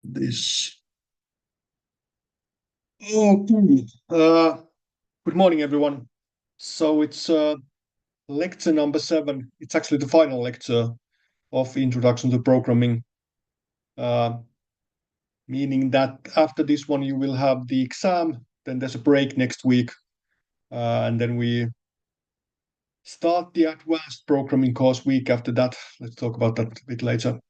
This. Okay. Good morning, everyone. So it's lecture number 7. It's actually the final lecture of Introduction to Programming, uh, meaning that after this one you will have the exam. Then there's a break next week, and then we start the advanced programming course week after that. Let's talk about that a bit later.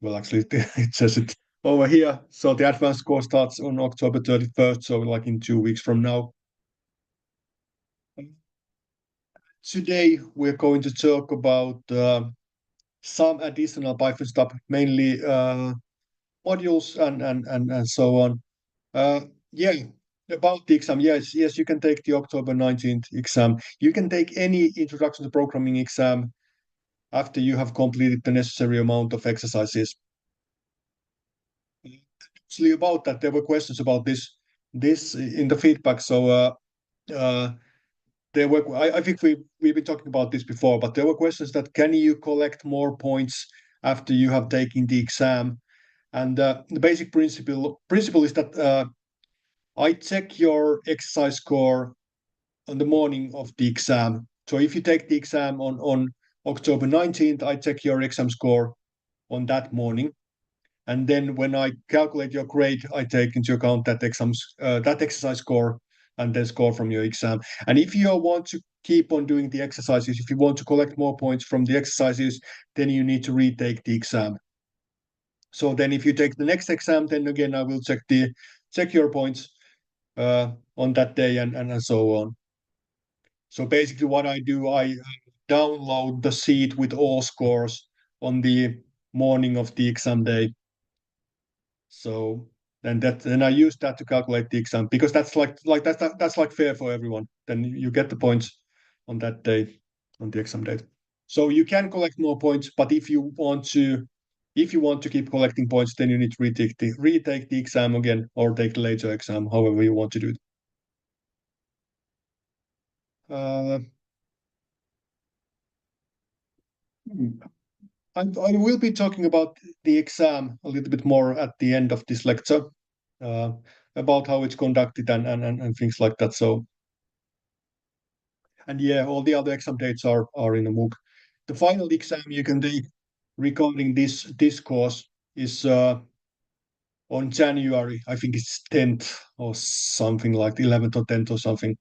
Well, actually, it says it over here. So the advanced course starts on October 31st, so like in 2 weeks from now. Today, we're going to talk about some additional Python stuff, mainly modules and so on. Yeah, about the exam. Yes, you can take the October 19th exam. You can take any Introduction to Programming exam after you have completed the necessary amount of exercises. Actually, about that, there were questions about this in the feedback. So there were, I think we've been talking about this before, but there were questions that can you collect more points after you have taken the exam? And the basic principle is that I check your exercise score on the morning of the exam. So if you take the exam on October 19th, I check your exam score on that morning. And then when I calculate your grade, I take into account that exercise score and then score from your exam. And if you want to keep on doing the exercises, if you want to collect more points from the exercises, then you need to retake the exam. So then if you take the next exam, then again I will check your points on that day and so on. So basically what I do, I download the sheet with all scores on the morning of the exam day. So then I use that to calculate the exam because that's that's like fair for everyone. Then you get the points on that day, on the exam date. So you can collect more points, but if you want to keep collecting points, then you need to retake the exam again or take the later exam, however you want to do it. Uh, I will be talking about the exam a little bit more at the end of this lecture, uh, about how it's conducted and things like that. So, and yeah, all the other exam dates are in the MOOC. The final exam you can take regarding this course is on January. I think it's 10th or something like 11th or 10th or something.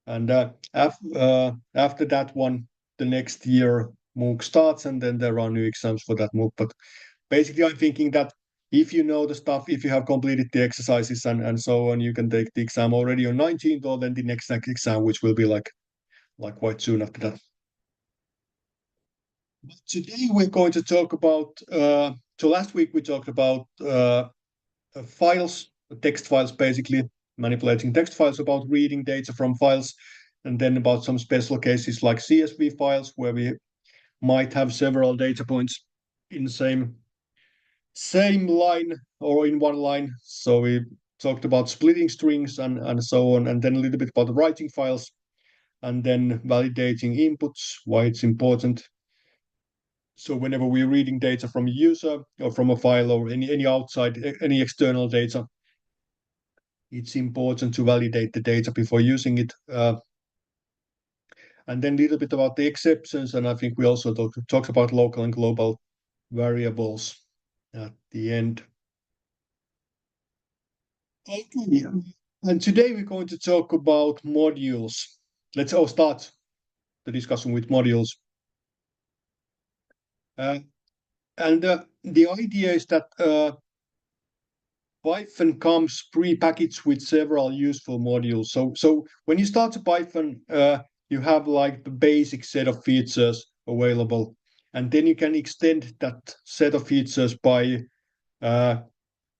And after that one, the next year MOOC starts, and then there are new exams for that MOOC. But basically, I'm thinking that if you know the stuff, if you have completed the exercises and so on, you can take the exam already on 19th, or then the next exam, which will be like quite soon after that. But today we're going to talk about. So last week we talked about files, text files, basically manipulating text files, about reading data from files, and then about some special cases like CSV files, where we might have several data points in the same line or in one line. So we talked about splitting strings and so on, and then a little bit about writing files, and then validating inputs, why it's important. So whenever we're reading data from a user or from a file or any outside, any external data, it's important to validate the data before using it. And then a little bit about the exceptions, and I think we also talked about local and global variables at the end. Okay. And today we're going to talk about modules. Let's all start the discussion with modules. And the idea is that Python comes pre-packaged with several useful modules. So when you start to Python, you have like the basic set of features available, and then you can extend that set of features by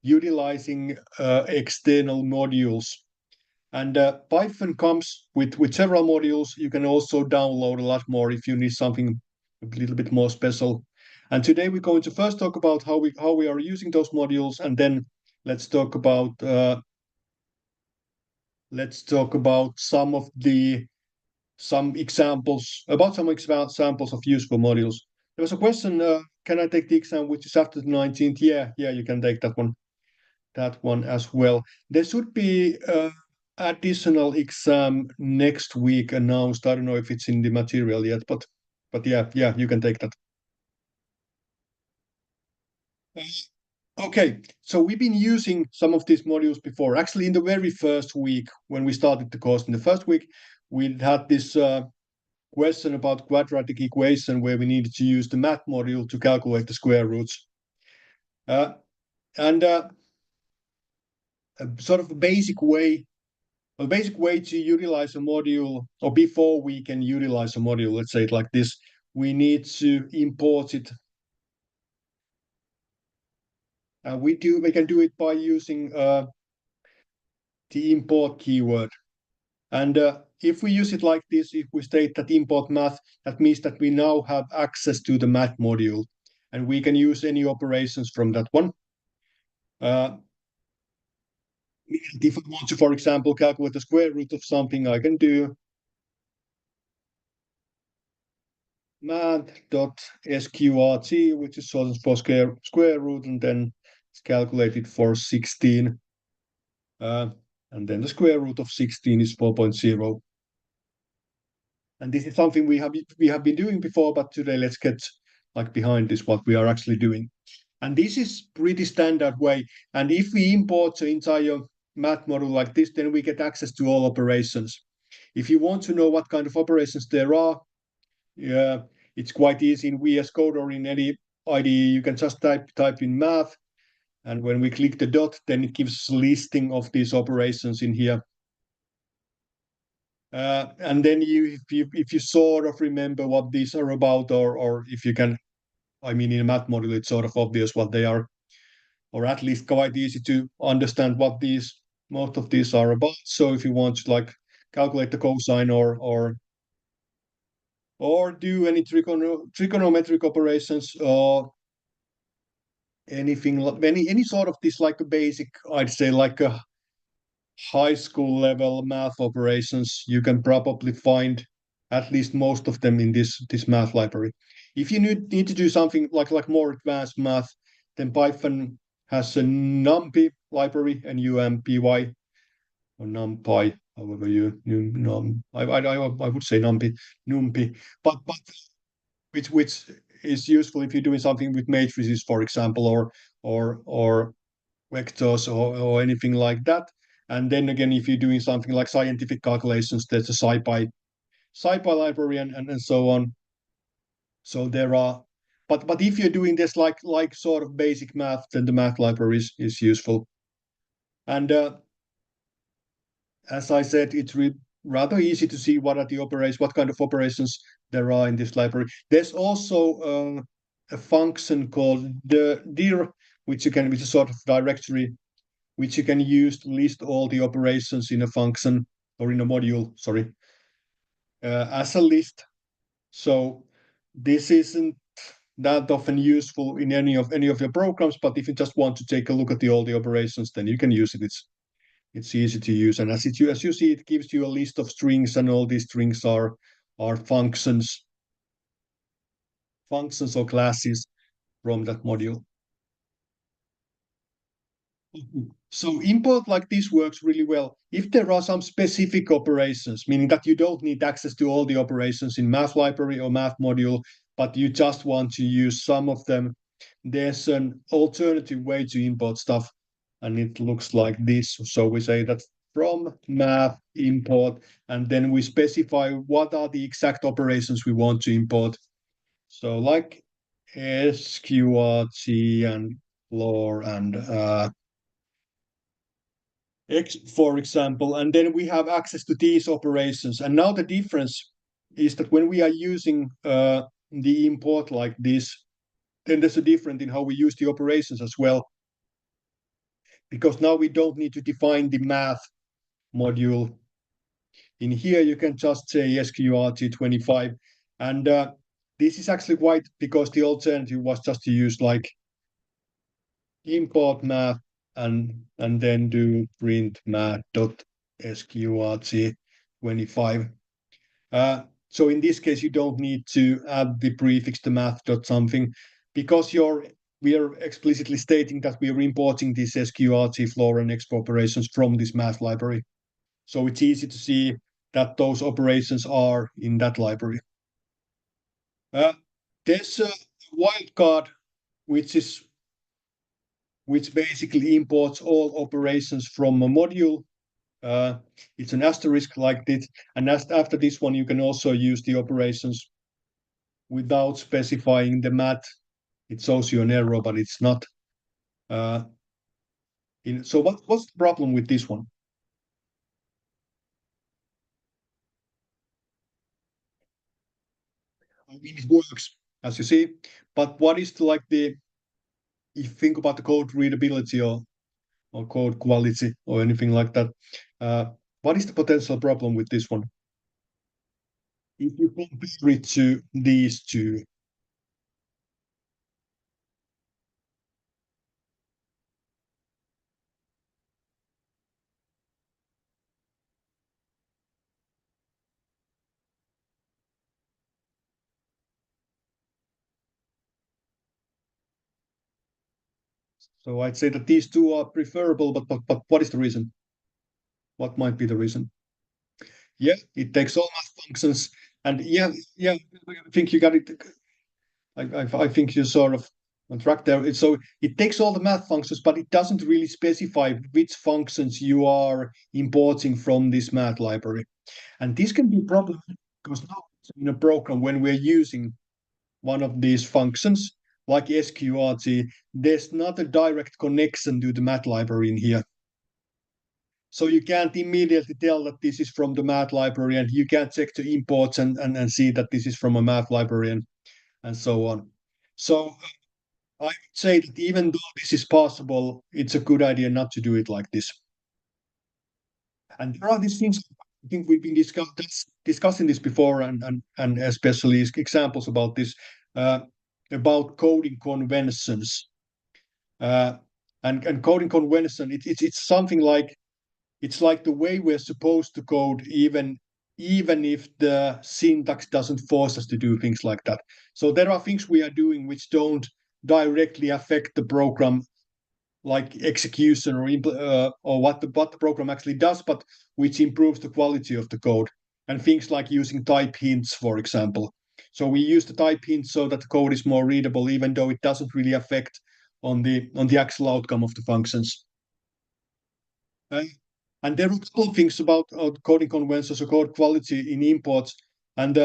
utilizing external modules. And Python comes with several modules. You can also download a lot more if you need something a little bit more special. And today we're going to first talk about how we are using those modules, and then let's talk about some examples of useful modules. There was a question, can I take the exam which is after the 19th? Yeah, you can take that one as well. There should be additional exam next week announced. I don't know if it's in the material yet, but yeah, you can take that. Okay, so we've been using some of these modules before. Actually, in the very first week when we started the course, in the first week, we had this question about quadratic equation where we needed to use the math module to calculate the square roots. And sort of a basic way to utilize a module, or before we can utilize a module, let's say it like this, we need to import it. We can do it by using the import keyword. And if we use it like this, if we state that import math, that means that we now have access to the math module, and we can use any operations from that one. If I want to, for example, calculate the square root of something, I can do math.sqrt, which is short for square root, and then it's calculated for 16. And then the square root of 16 is 4.0. And this is something we have been doing before, but today let's get like behind this, what we are actually doing. And this is pretty standard way. And if we import the entire math module like this, then we get access to all operations. If you want to know what kind of operations there are, it's quite easy in VS Code or in any IDE. You can just type in math, and when we click the dot, then it gives a listing of these operations in here. And then if you sort of remember what these are about, or if you can, I mean, in a math module, it's sort of obvious what they are, or at least quite easy to understand what most of these are about. So if you want to like calculate the cosine or do any trigonometric operations or anything, any sort of this like a basic, I'd say like a high school level math operations, you can probably find at least most of them in this math library. If you need to do something like more advanced math, then Python has a NumPy library, NUMPY, or NumPy, however I would say NumPy, but which is useful if you're doing something with matrices, for example, or vectors or anything like that. And then again, if you're doing something like scientific calculations, there's a SciPy library and so on. So there are, but if you're doing this like sort of basic math, then the math library is useful. And as I said, it's rather easy to see what kind of operations there are in this library. There's also a function called the dir, which is a sort of directory which you can use to list all the operations in a function or in a module, sorry, as a list. So this isn't that often useful in any of your programs, but if you just want to take a look at all the operations, then you can use it. It's easy to use, and as you see, it gives you a list of strings, and all these strings are functions or classes from that module. So import like this works really well if there are some specific operations, meaning that you don't need access to all the operations in math library or math module, but you just want to use some of them. There's an alternative way to import stuff, and it looks like this. So we say that from math import, and then we specify what are the exact operations we want to import. So like SQRT and floor and X, for example, and then we have access to these operations. And now the difference is that when we are using the import like this, then there's a difference in how we use the operations as well. Because now we don't need to define the math module. In here, you can just say SQRT25. And this is actually quite, because the alternative was just to use like import math and then do print math.sqrt25. So in this case, you don't need to add the prefix to math dot something because we are explicitly stating that we are importing these sqrt, floor, and exp operations from this math library. So it's easy to see that those operations are in that library. There's a wildcard which basically imports all operations from a module. It's an asterisk like this, and after this one you can also use the operations without specifying the math. It shows you an error, but it's not. So what's the problem with this one? I mean, it works, as you see, but what is if you think about the code readability or code quality or anything like that, what is the potential problem with this one? If you compare it to these two, so I'd say that these two are preferable, but what is the reason? What might be the reason? Yeah, it takes all math functions, and yeah, I think you got it. I think you sort of on track there. So it takes all the math functions, but it doesn't really specify which functions you are importing from this math library. And this can be a problem because now in a program when we're using one of these functions, like sqrt, there's not a direct connection to the math library in here. So you can't immediately tell that this is from the math library, and you can't check the imports and see that this is from a math library and so on. So I would say that even though this is possible, it's a good idea not to do it like this. And there are these things, I think we've been discussing this before, and especially examples about this, about coding conventions. And coding convention, it's something like it's like the way we're supposed to code, even if the syntax doesn't force us to do things like that. So there are things we are doing which don't directly affect the program, like execution or what the program actually does, but which improves the quality of the code. And things like using type hints, for example. So we use the type hints so that the code is more readable, even though it doesn't really affect on the actual outcome of the functions. And there are a couple of things about coding conventions or code quality in imports, and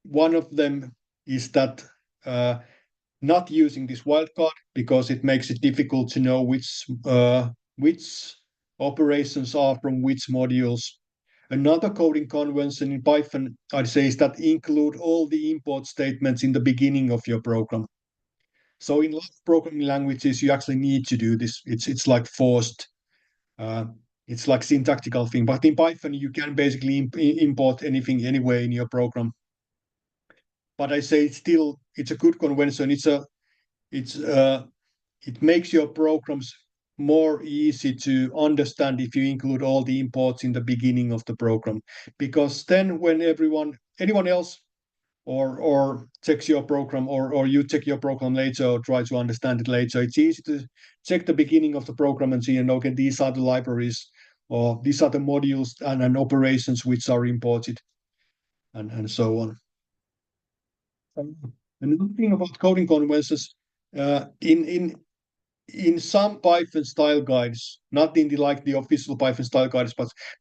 one of them is that not using this wildcard because it makes it difficult to know which operations are from which modules. Another coding convention in Python, I'd say, is that include all the import statements in the beginning of your program. So in a lot of programming languages, you actually need to do this. It's like forced. It's like syntactical thing, but in Python you can basically import anything anyway in your program. But I say it's a good convention. It makes your programs more easy to understand if you include all the imports in the beginning of the program, because then when anyone else or checks your program or you check your program later or try to understand it later, it's easy to check the beginning of the program and see, okay, these are the libraries or these are the modules and operations which are imported and so on. Another thing about coding conventions, in some Python style guides, not in the official Python style guides,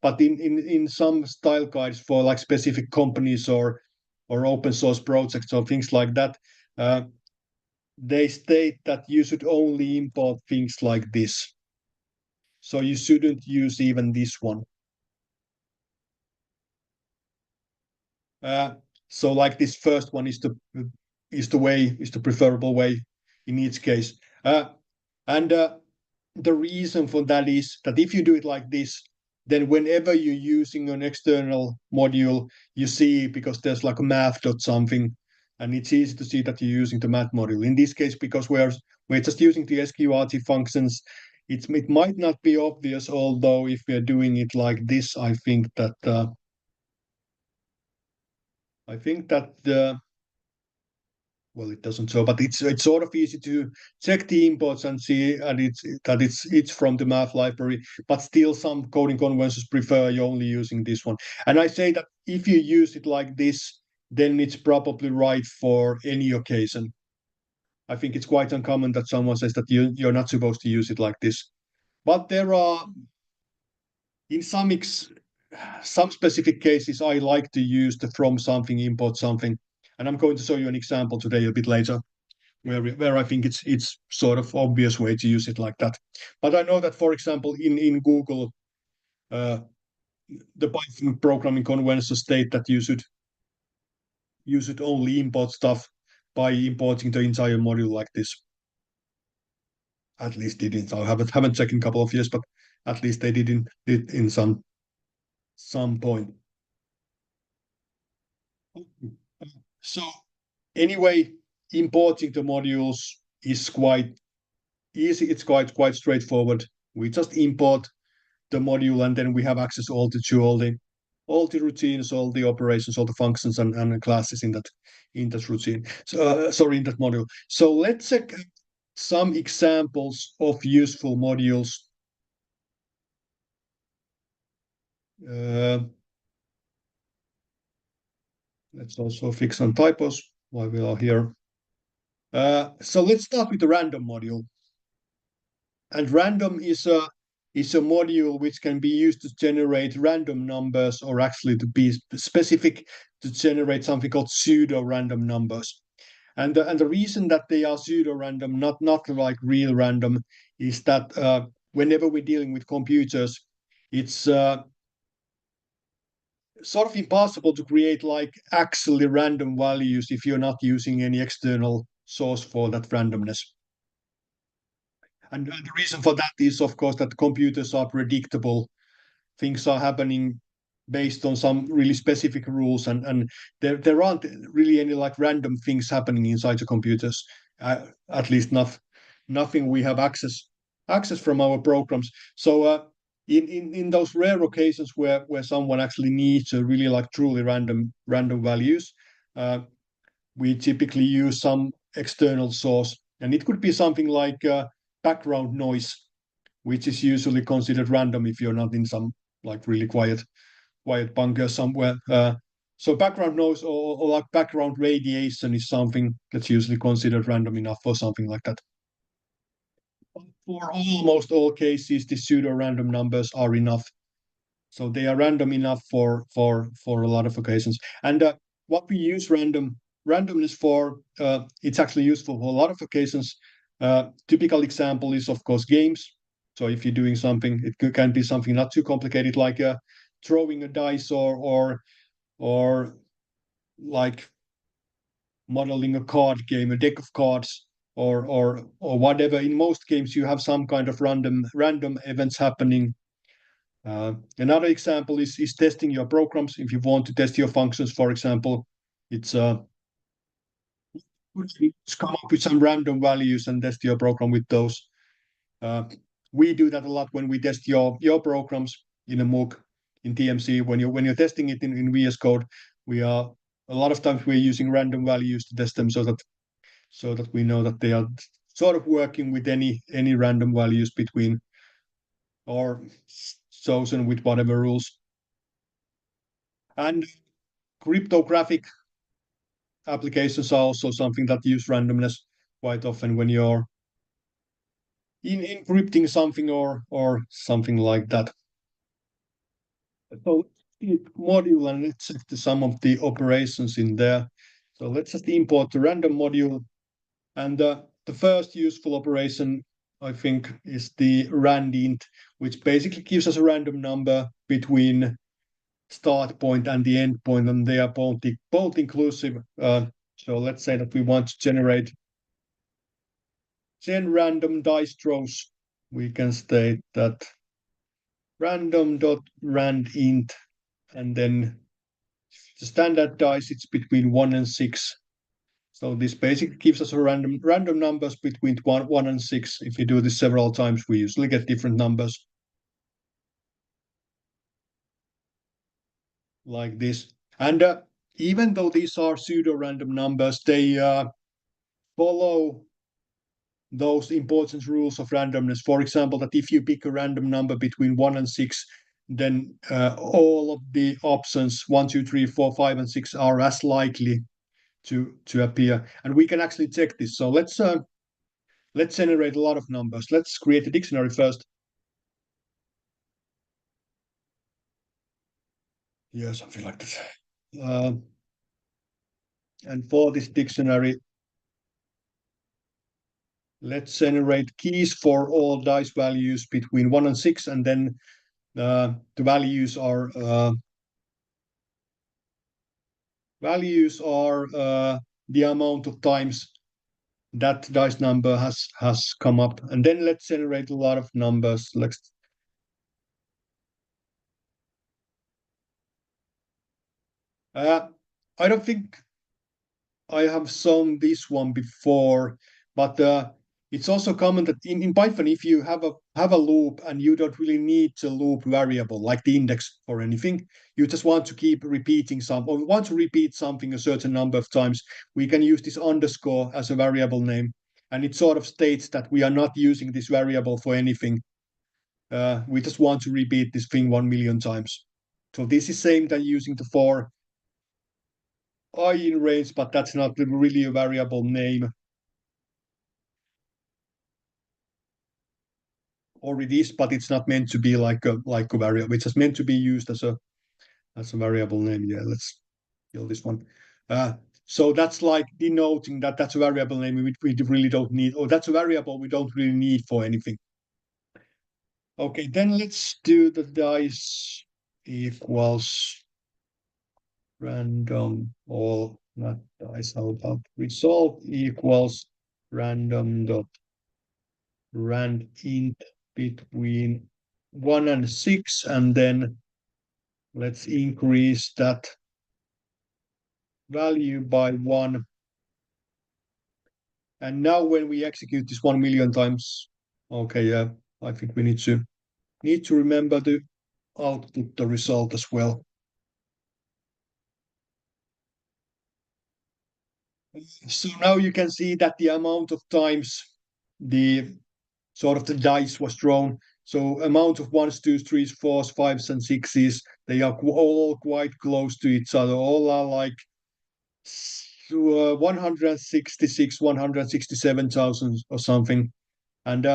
but in some style guides for like specific companies or open source projects or things like that, they state that you should only import things like this. So you shouldn't use even this one. So like this first one is the preferable way in each case. And the reason for that is that if you do it like this, then whenever you're using an external module, you see because there's like a math dot something, and it's easy to see that you're using the math module. In this case, because we're just using the sqrt functions, it might not be obvious, although if we're doing it like this, I think that I think that well, it doesn't show, but it's sort of easy to check the imports and see, and it's from the math library. But still, some coding conventions prefer you only using this one. And I say that if you use it like this, then it's probably right for any occasion. I think it's quite uncommon that someone says that you're not supposed to use it like this. But there are, in some specific cases, I like to use the from something, import something. And I'm going to show you an example today a bit later where I think it's sort of obvious way to use it like that. But I know that, for example, in Google, the Python programming conventions state that you should only import stuff by importing the entire module like this. At least they didn't. I haven't checked in a couple of years, but at least they did in some point. So anyway, importing the modules is quite easy. It's quite straightforward. We just import the module, and then we have access to all the routines, all the operations, all the functions and classes in that routine. So sorry, in that module. So let's check some examples of useful modules. Let's also fix some typos while we are here. So let's start with the random module. And random is a module which can be used to generate random numbers, or actually, to be specific, to generate something called pseudo-random numbers. And the reason that they are pseudo-random, not like real random, is that whenever we're dealing with computers, it's sort of impossible to create like actually random values if you're not using any external source for that randomness. And the reason for that is, of course, that computers are predictable. Things are happening based on some really specific rules, and there aren't really any like random things happening inside the computers. At least nothing we have access from our programs. So in those rare occasions where someone actually needs a really like truly random values, we typically use some external source, and it could be something like background noise, which is usually considered random if you're not in some like really quiet bunker somewhere. So background noise or like background radiation is something that's usually considered random enough for something like that. For almost all cases, the pseudo-random numbers are enough. So they are random enough for a lot of occasions. And what we use randomness for, it's actually useful for a lot of occasions. Typical example is, of course, games. So if you're doing something, it can be something not too complicated, like throwing a dice or like modeling a card game, a deck of cards, or whatever. In most games, you have some kind of random events happening. Another example is testing your programs. If you want to test your functions, for example, it's come up with some random values and test your program with those. We do that a lot when we test your programs in a MOOC, in TMC. When you're testing it in VS Code, a lot of times we're using random values to test them, so that we know that they are sort of working with any random values between, or chosen with whatever rules. And cryptographic applications are also something that use randomness quite often when you're encrypting something or something like that. So module, and let's check some of the operations in there. So let's just import the random module, and the first useful operation, I think, is the randint, which basically gives us a random number between start point and the end point, and they are both inclusive. So let's say that we want to generate 10 random dice throws. We can state that random.randint, and then the standard dice, it's between 1 and 6. So this basically gives us a random numbers between 1 and 6. If you do this several times, we usually get different numbers like this. And even though these are pseudo-random numbers, they follow those important rules of randomness. For example, that if you pick a random number between 1 and 6, then all of the options 1, 2, 3, 4, 5, and 6 are as likely to appear. And we can actually check this. So let's generate a lot of numbers. Let's create a dictionary first. Yeah, something like this. And for this dictionary, let's generate keys for all dice values between 1 and 6, and then the values are the amount of times that dice number has come up. And then let's generate a lot of numbers. I don't think I have shown this one before, but it's also common that in Python, if you have a loop and you don't really need a loop variable like the index or anything, you just want to keep repeating or want to repeat something a certain number of times, we can use this underscore as a variable name, and it sort of states that we are not using this variable for anything. We just want to repeat this thing 1 million times. So this is same than using the for I in range, but that's not really a variable name. Or it is, but it's not meant to be like a variable. It's just meant to be used as a variable name. Yeah, let's kill this one. So that's like denoting that that's a variable name we really don't need, or that's a variable we don't really need for anything. Okay, then let's do the dice equals random, or not dice, how about result equals random dot rand int between 1 and 6, and then let's increase that value by 1. And now when we execute this 1 million times, okay, yeah, I think we need to remember to output the result as well. So now you can see that the amount of times the dice was thrown. So amount of 1s, 2s, 3s, 4s, 5s, and 6s, they are all quite close to each other. All are like 166, 167,000 or something. And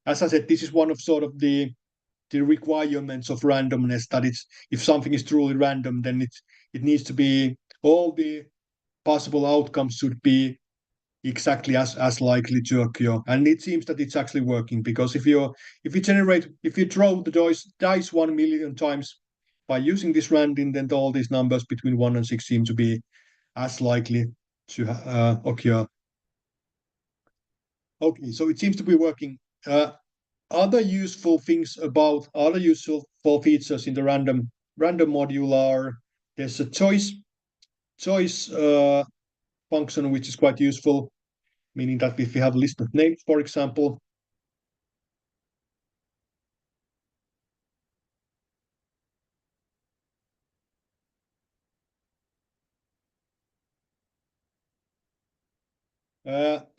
as I said, this is one of sort of the requirements of randomness, that if something is truly random, then it needs to be, all the possible outcomes should be exactly as likely to occur. And it seems that it's actually working, because if you throw the dice 1 million times by using this random, then all these numbers between 1 and 6 seem to be as likely to occur. Okay, so it seems to be working. Other useful features in the random module are, there's a choice function, which is quite useful, meaning that if you have a list of names, for example,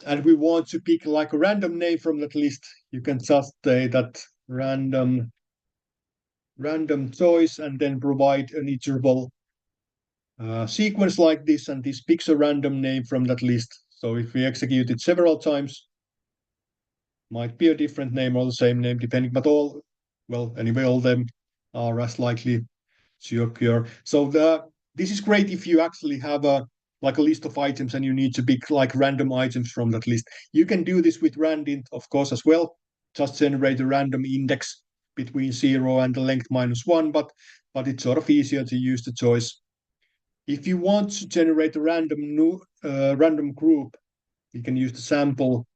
and we want to pick like a random name from that list, you can just say that random choice, and then provide an iterable sequence like this, and this picks a random name from that list. So if we execute it several times, might be a different name or the same name, depending, but all of them are as likely to occur. So this is great if you actually have a list of items and you need to pick like random items from that list. You can do this with randint, of course, as well. Just generate a random index between 0 and the length -1, but it's sort of easier to use the choice. If you want to generate a random group, you can use the sample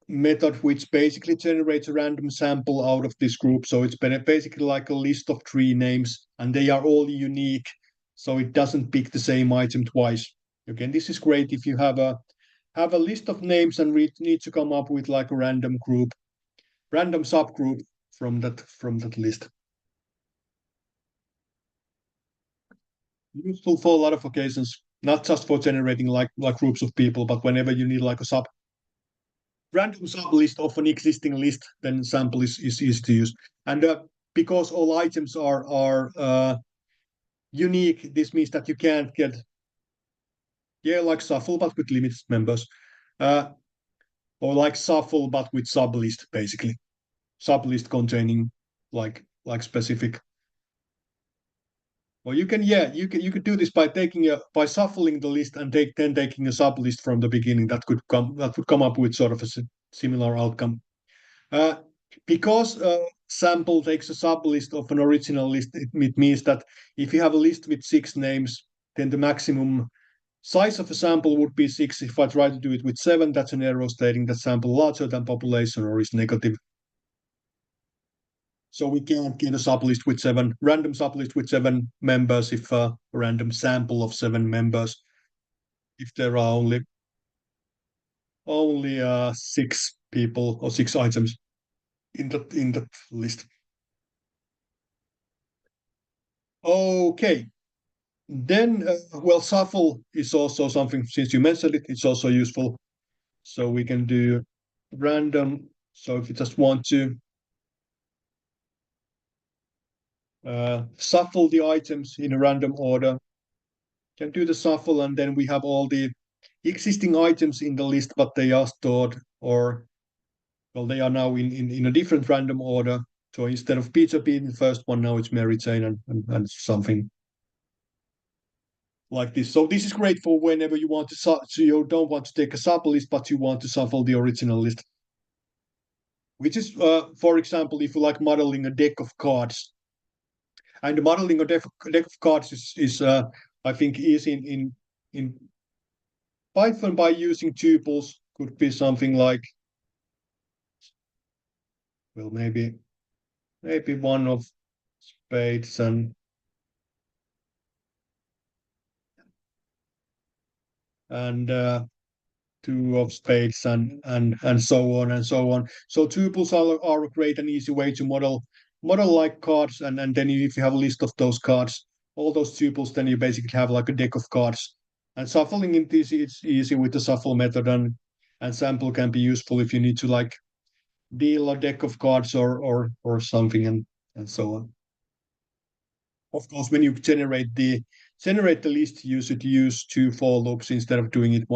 method, which basically generates a random sample out of this group. So it's basically like a list of 3 names, and they are all unique, so it doesn't pick the same item twice. Again, this is great if you have a list of names and we need to come up with like a random group. random subgroup from that list. Useful for a lot of occasions, not just for generating like groups of people, but whenever you need like a random sub list of an existing list, then sample is easy to use. And because all items are unique, this means that you can't get like shuffle but with limited members, or like shuffle but with sublist, basically sublist containing like specific. Or you could do this by by shuffling the list and then taking a sublist from the beginning. That would come up with sort of a similar outcome. Because sample takes a sublist of an original list, it means that if you have a list with 6 names, then the maximum size of a sample would be 6. If I try to do it with 7, that's an error stating that sample larger than population or is negative. So we can't get a sublist with 7, random sublist with 7 members if a random sample of 7 members, if there are only 6 people or 6 items in that list. Okay. Then, well, shuffle is also something, since you mentioned it, it's also useful. So we can do random. So if you just want to shuffle the items in a random order, can do the shuffle, and then we have all the existing items in the list, but they are stored, or well, they are now in a different random order. So instead of Peter being the first one, now it's Mary Jane and something like this. So this is great for whenever you want to, so you don't want to take a sub list, but you want to shuffle the original list. Which is, for example, if you like modeling a deck of cards. And modeling a deck of cards is I think, easy in Python by using tuples. Could be something like, well, maybe one of spades and two of spades and so on and so on. So tuples are a great and easy way to model like cards, and then if you have a list of those cards, all those tuples, then you basically have like a deck of cards. And shuffling in this, it's easy with the shuffle method, and sample can be useful if you need to like deal a deck of cards or something and so on. Of course, when you generate the list, you should use 2 for loops instead of doing it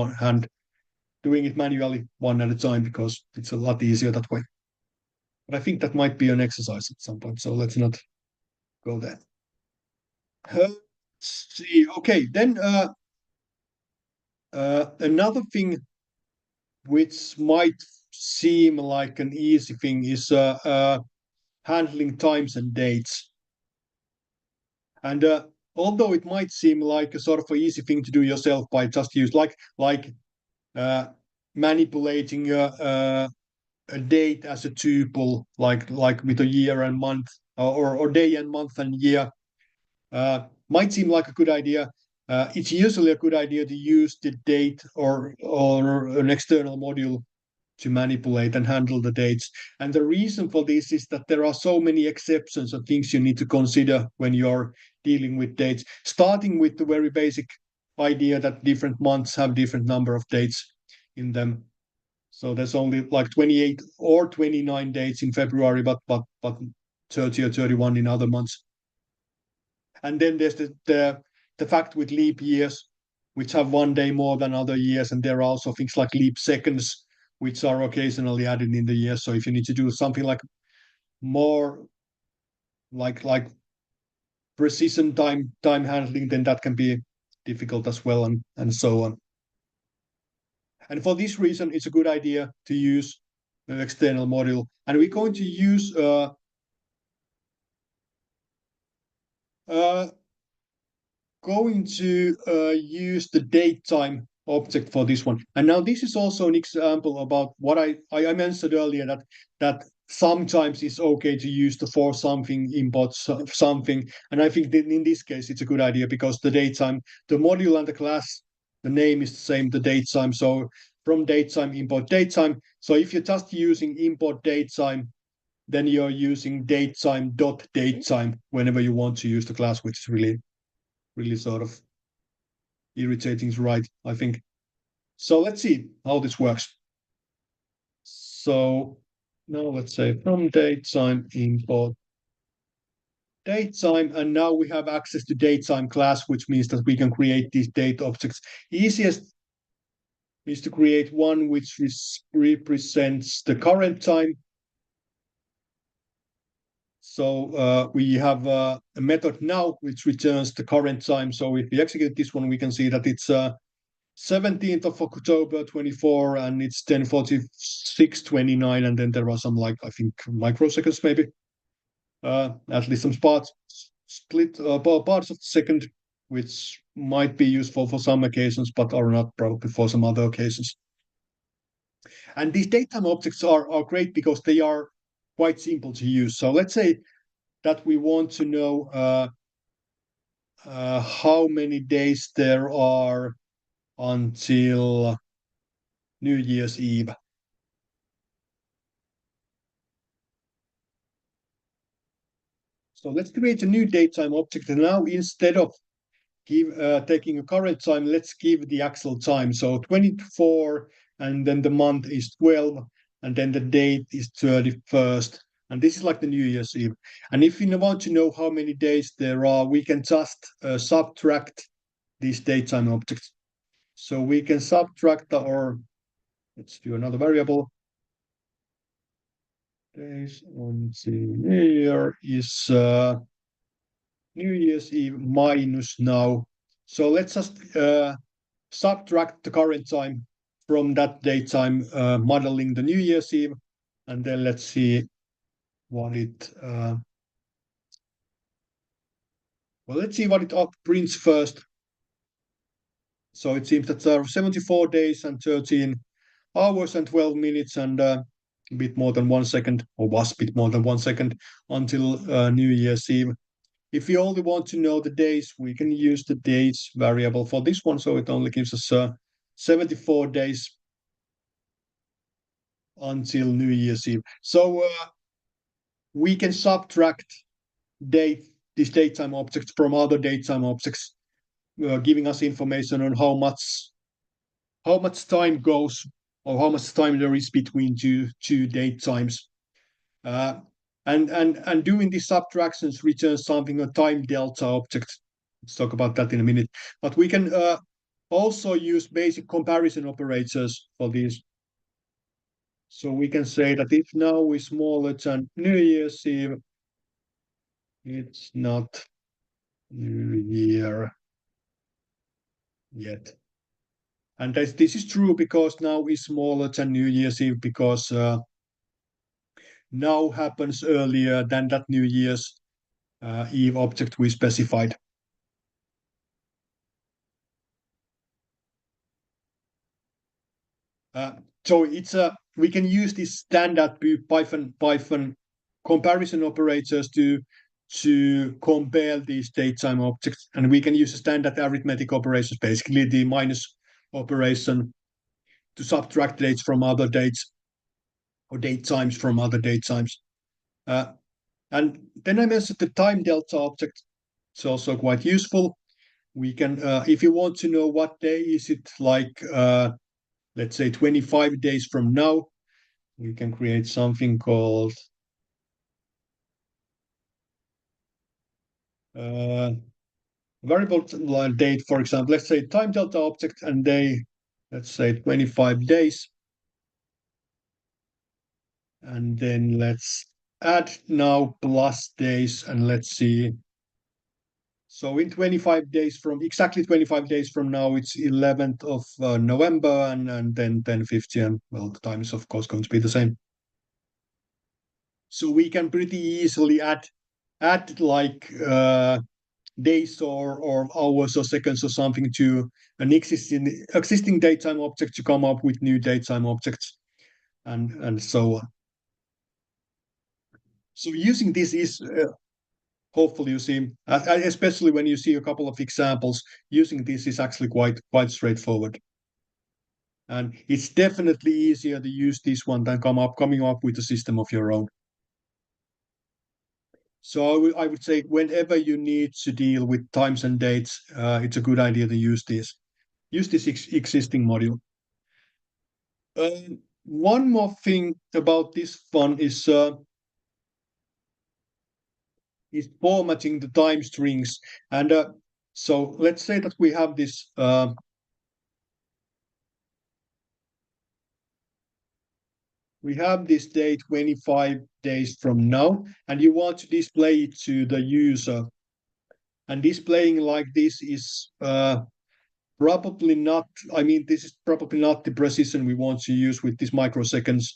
doing it manually one at a time, because it's a lot easier that way. But I think that might be an exercise at some point, so let's not go there. Let's see. Okay, then another thing which might seem like an easy thing is handling times and dates. And although it might seem like a sort of an easy thing to do yourself by just use like manipulating a date as a tuple, like with a year and month, or day and month and year, might seem like a good idea. It's usually a good idea to use the date or an external module to manipulate and handle the dates. And the reason for this is that there are so many exceptions and things you need to consider when you're dealing with dates, starting with the very basic idea that different months have different number of dates in them. So there's only like 28 or 29 dates in February, but 30 or 31 in other months. And then there's the fact with leap years, which have 1 day more than other years, and there are also things like leap seconds, which are occasionally added in the year. So if you need to do something like more like precision time handling, then that can be difficult as well, and so on. And for this reason, it's a good idea to use an external module. And we're going to use use the datetime object for this one. And now this is also an example about what I mentioned earlier, that sometimes it's okay to use the for something import something. And I think that in this case it's a good idea, because the datetime, the module and the class, the name is the same, the datetime. So from datetime import datetime. So if you're just using import datetime then you're using datetime whenever you want to use the class, which is really sort of irritating to write, I think. So let's see how this works. So now let's say from datetime import datetime, and now we have access to datetime class, which means that we can create these date objects. Easiest is to create one which represents the current time. So we have a method now which returns the current time. So if we execute this one, we can see that it's 17th of October 24, and it's 10:46:29, and then there are some, like, I think microseconds maybe, at least some parts of the second, which might be useful for some occasions, but are not probably for some other occasions. And these datetime objects are great because they are quite simple to use. So let's say that we want to know how many days there are until New Year's Eve. So let's create a new datetime object. And now instead of taking a current time, let's give the actual time. So 24, and then the month is 12, and then the date is 31st. And this is like the New Year's Eve. And if you want to know how many days there are, we can just subtract these datetime objects. So we can subtract, or let's do another variable. Days until New Year is New Year's Eve minus now. So let's just subtract the current time from that datetime, modeling the New Year's Eve, and then let's see what it. Well, let's see what it prints first. So it seems that there are 74 days and 13 hours and 12 minutes and a bit more than 1 second, or was a bit more than 1 second until New Year's Eve. If we only want to know the days, we can use the days variable for this one. So it only gives us 74 days until New Year's Eve. So we can subtract these datetime objects from other datetime objects, giving us information on how much time goes, or how much time there is between two date times. And doing these subtractions returns something, a time delta object. Let's talk about that in a minute. But we can also use basic comparison operators for these. So we can say that if now is smaller than New Year's Eve, it's not New Year yet. And this is true because now is smaller than New Year's Eve, because now happens earlier than that New Year's Eve object we specified. So it's we can use these standard Python comparison operators to compare these datetime objects, and we can use standard arithmetic operations, basically the minus operation, to subtract dates from other dates, or date times from other date times. And then I mentioned the time delta object. It's also quite useful. We can, if you want to know what day is it, like let's say 25 days from now, we can create something called variable date, for example. Let's say time delta object and day, let's say 25 days. And then let's add now plus days, and let's see. So in 25 days from, exactly 25 days from now, it's 11th of November, and then 10:50, and well, the time is of course going to be the same. So we can pretty easily add like days or hours or seconds or something to an existing datetime object to come up with new datetime objects, and so on. So using this is hopefully you see, especially when you see a couple of examples, using this is actually quite straightforward. And it's definitely easier to use this one than coming up with a system of your own. So I would say whenever you need to deal with times and dates, it's a good idea to use this existing module. One more thing about this one is formatting the time strings. And so let's say that we have this date 25 days from now, and you want to display it to the user. And displaying like this is probably not, this is probably not the precision we want to use with these microseconds.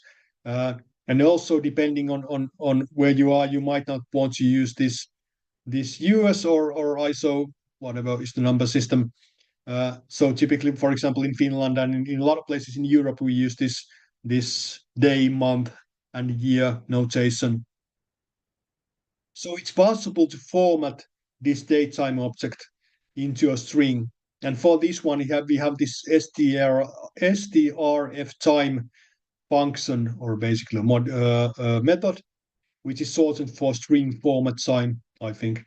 And also depending on where you are, you might not want to use this US or ISO, whatever is the number system. So typically, for example, in Finland and in a lot of places in Europe, we use this day, month, and year notation. So it's possible to format this datetime object into a string. And for this one, we have this strf time function, or basically a method, which is shortened for string format time, I think.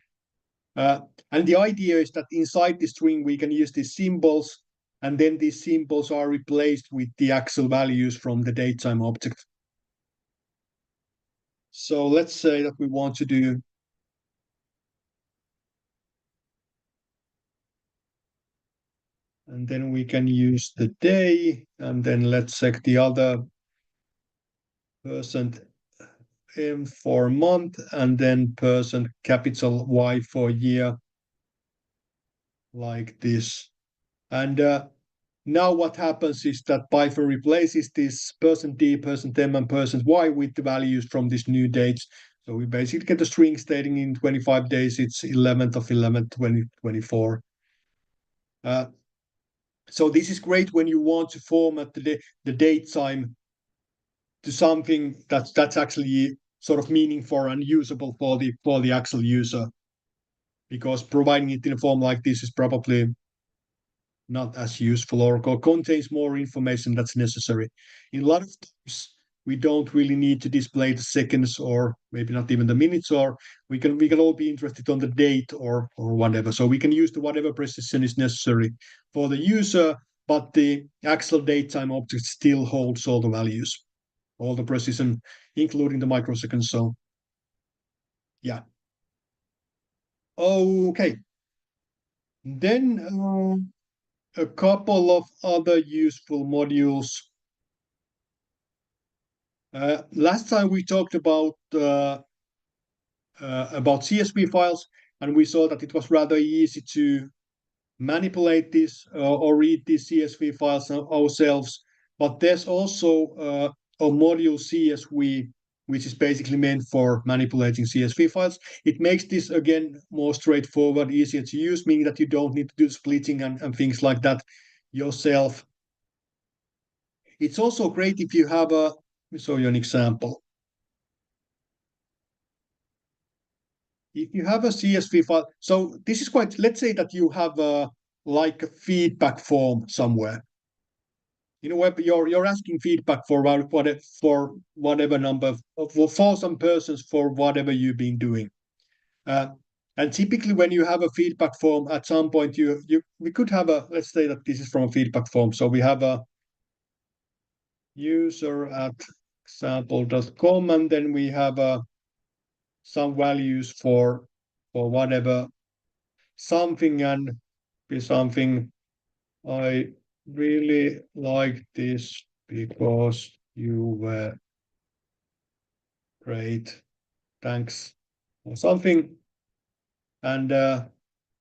And the idea is that inside the string, we can use these symbols, and then these symbols are replaced with the actual values from the datetime object. So let's say that we want to do and then we can use the day, and then let's check the other %m for month, and then %Y for year, like this. And now what happens is that Python replaces this %d, %m, and %y with the values from these new dates. So we basically get a string stating in 25 days, it's 11th of 11th, 2024. So this is great when you want to format the date time to something that's actually sort of meaningful and usable for the actual user, because providing it in a form like this is probably not as useful or contains more information that's necessary. In a lot of times, we don't really need to display the seconds or maybe not even the minutes, or we can all be interested on the date or whatever. So we can use the whatever precision is necessary for the user, but the actual datetime object still holds all the values, all the precision, including the microseconds. So yeah. Okay. Then a couple of other useful modules. Last time we talked about CSV files, and we saw that it was rather easy to manipulate this or read these CSV files ourselves. But there's also a module CSV, which is basically meant for manipulating CSV files. It makes this, again, more straightforward, easier to use, meaning that you don't need to do splitting and things like that yourself. It's also great if you have let me show you an example. If you have a CSV file, so this is quite, let's say that you have like a feedback form somewhere. You know, you're asking feedback for whatever number, for some persons for whatever you've been doing. And typically when you have a feedback form, at some point we could have let's say that this is from a feedback form. So we have a user@example.com, and then we have some values for whatever something, and be something. I really like this because you were great, thanks, or something, and a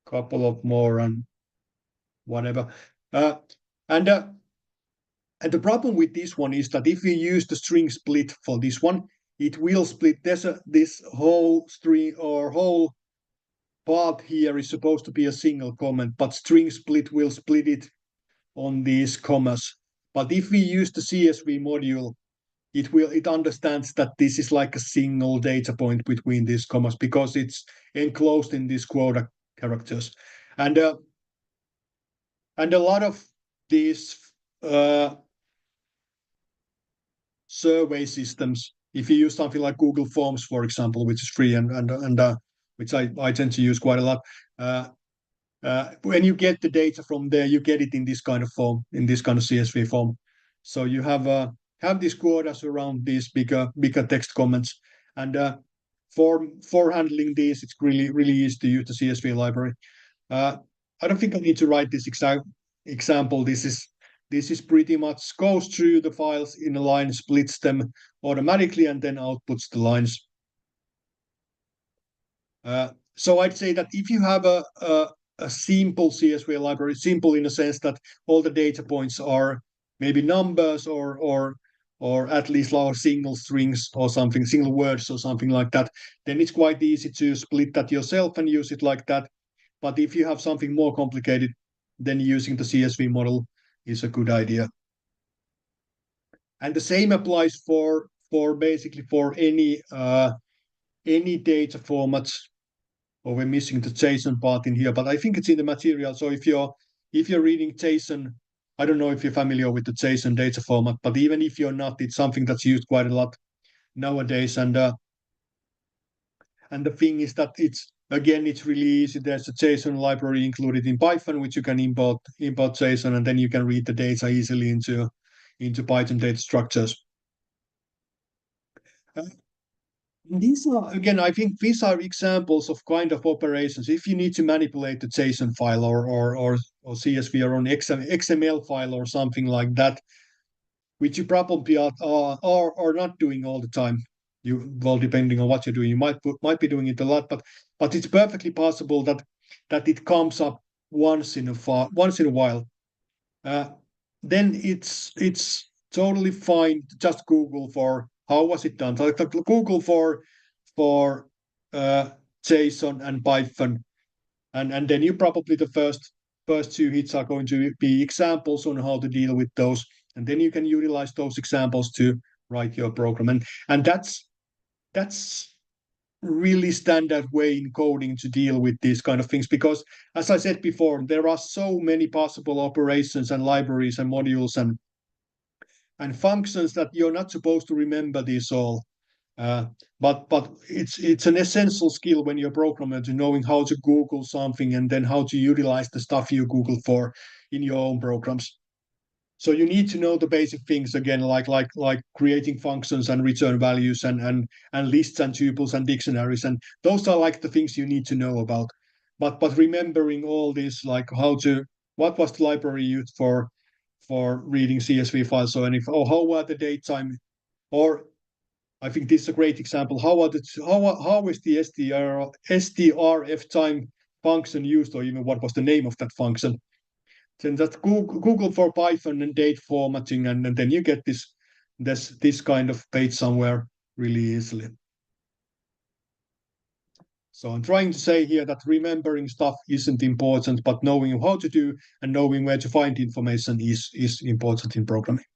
couple of more and whatever. And the problem with this one is that if you use the string split for this one, it will split. This whole string or whole part here is supposed to be a single comment, but string split will split it on these commas. But if we use the CSV module, it understands that this is like a single data point between these commas because it's enclosed in these quota characters. And a lot of these survey systems if you use something like Google Forms, for example, which is free and which I tend to use quite a lot. When you get the data from there, you get it in this kind of form, in this kind of CSV form. So you have these quotas around these bigger text comments, and for handling these, it's really easy to use the CSV library. I don't think I need to write this example. This is pretty much goes through the files in a line, splits them automatically, and then outputs the lines. So I'd say that if you have a simple CSV library, simple in the sense that all the data points are maybe numbers or at least single strings or something, single words or something like that, then it's quite easy to split that yourself and use it like that. But if you have something more complicated, then using the CSV model is a good idea. And the same applies for basically for any data formats. Or we're missing the JSON part in here, but I think it's in the material. So if you're reading JSON, I don't know if you're familiar with the JSON data format, but even if you're not, it's something that's used quite a lot nowadays. And the thing is that it's really easy. There's a JSON library included in Python, which you can import JSON, and then you can read the data easily into Python data structures. These are, again, I think these are examples of kind of operations. If you need to manipulate the JSON file or CSV or an XML file or something like that, which you probably are not doing all the time. Depending on what you're doing, you might be doing it a lot, but it's perfectly possible that it comes up once in a while. Then it's totally fine to just Google for how was it done. So Google for JSON and Python, and then you probably the first two hits are going to be examples on how to deal with those, and then you can utilize those examples to write your program, and that's really standard way in coding to deal with these kind of things, because as I said before, there are so many possible operations and libraries and modules and functions that you're not supposed to remember these all. But it's an essential skill when you're a programmer to knowing how to Google something and then how to utilize the stuff you Google for in your own programs. So you need to know the basic things again, like creating functions and return values and lists and tuples and dictionaries, and those are like the things you need to know about. But remembering all this, like what was the library used for reading CSV files or anything, or how are the datetime, or I think this is a great example. How is the strf time function used, or even what was the name of that function? Then that Google for Python and date formatting, and then you get this kind of page somewhere really easily. So I'm trying to say here that remembering stuff isn't important, but knowing how to do and knowing where to find information is important in programming.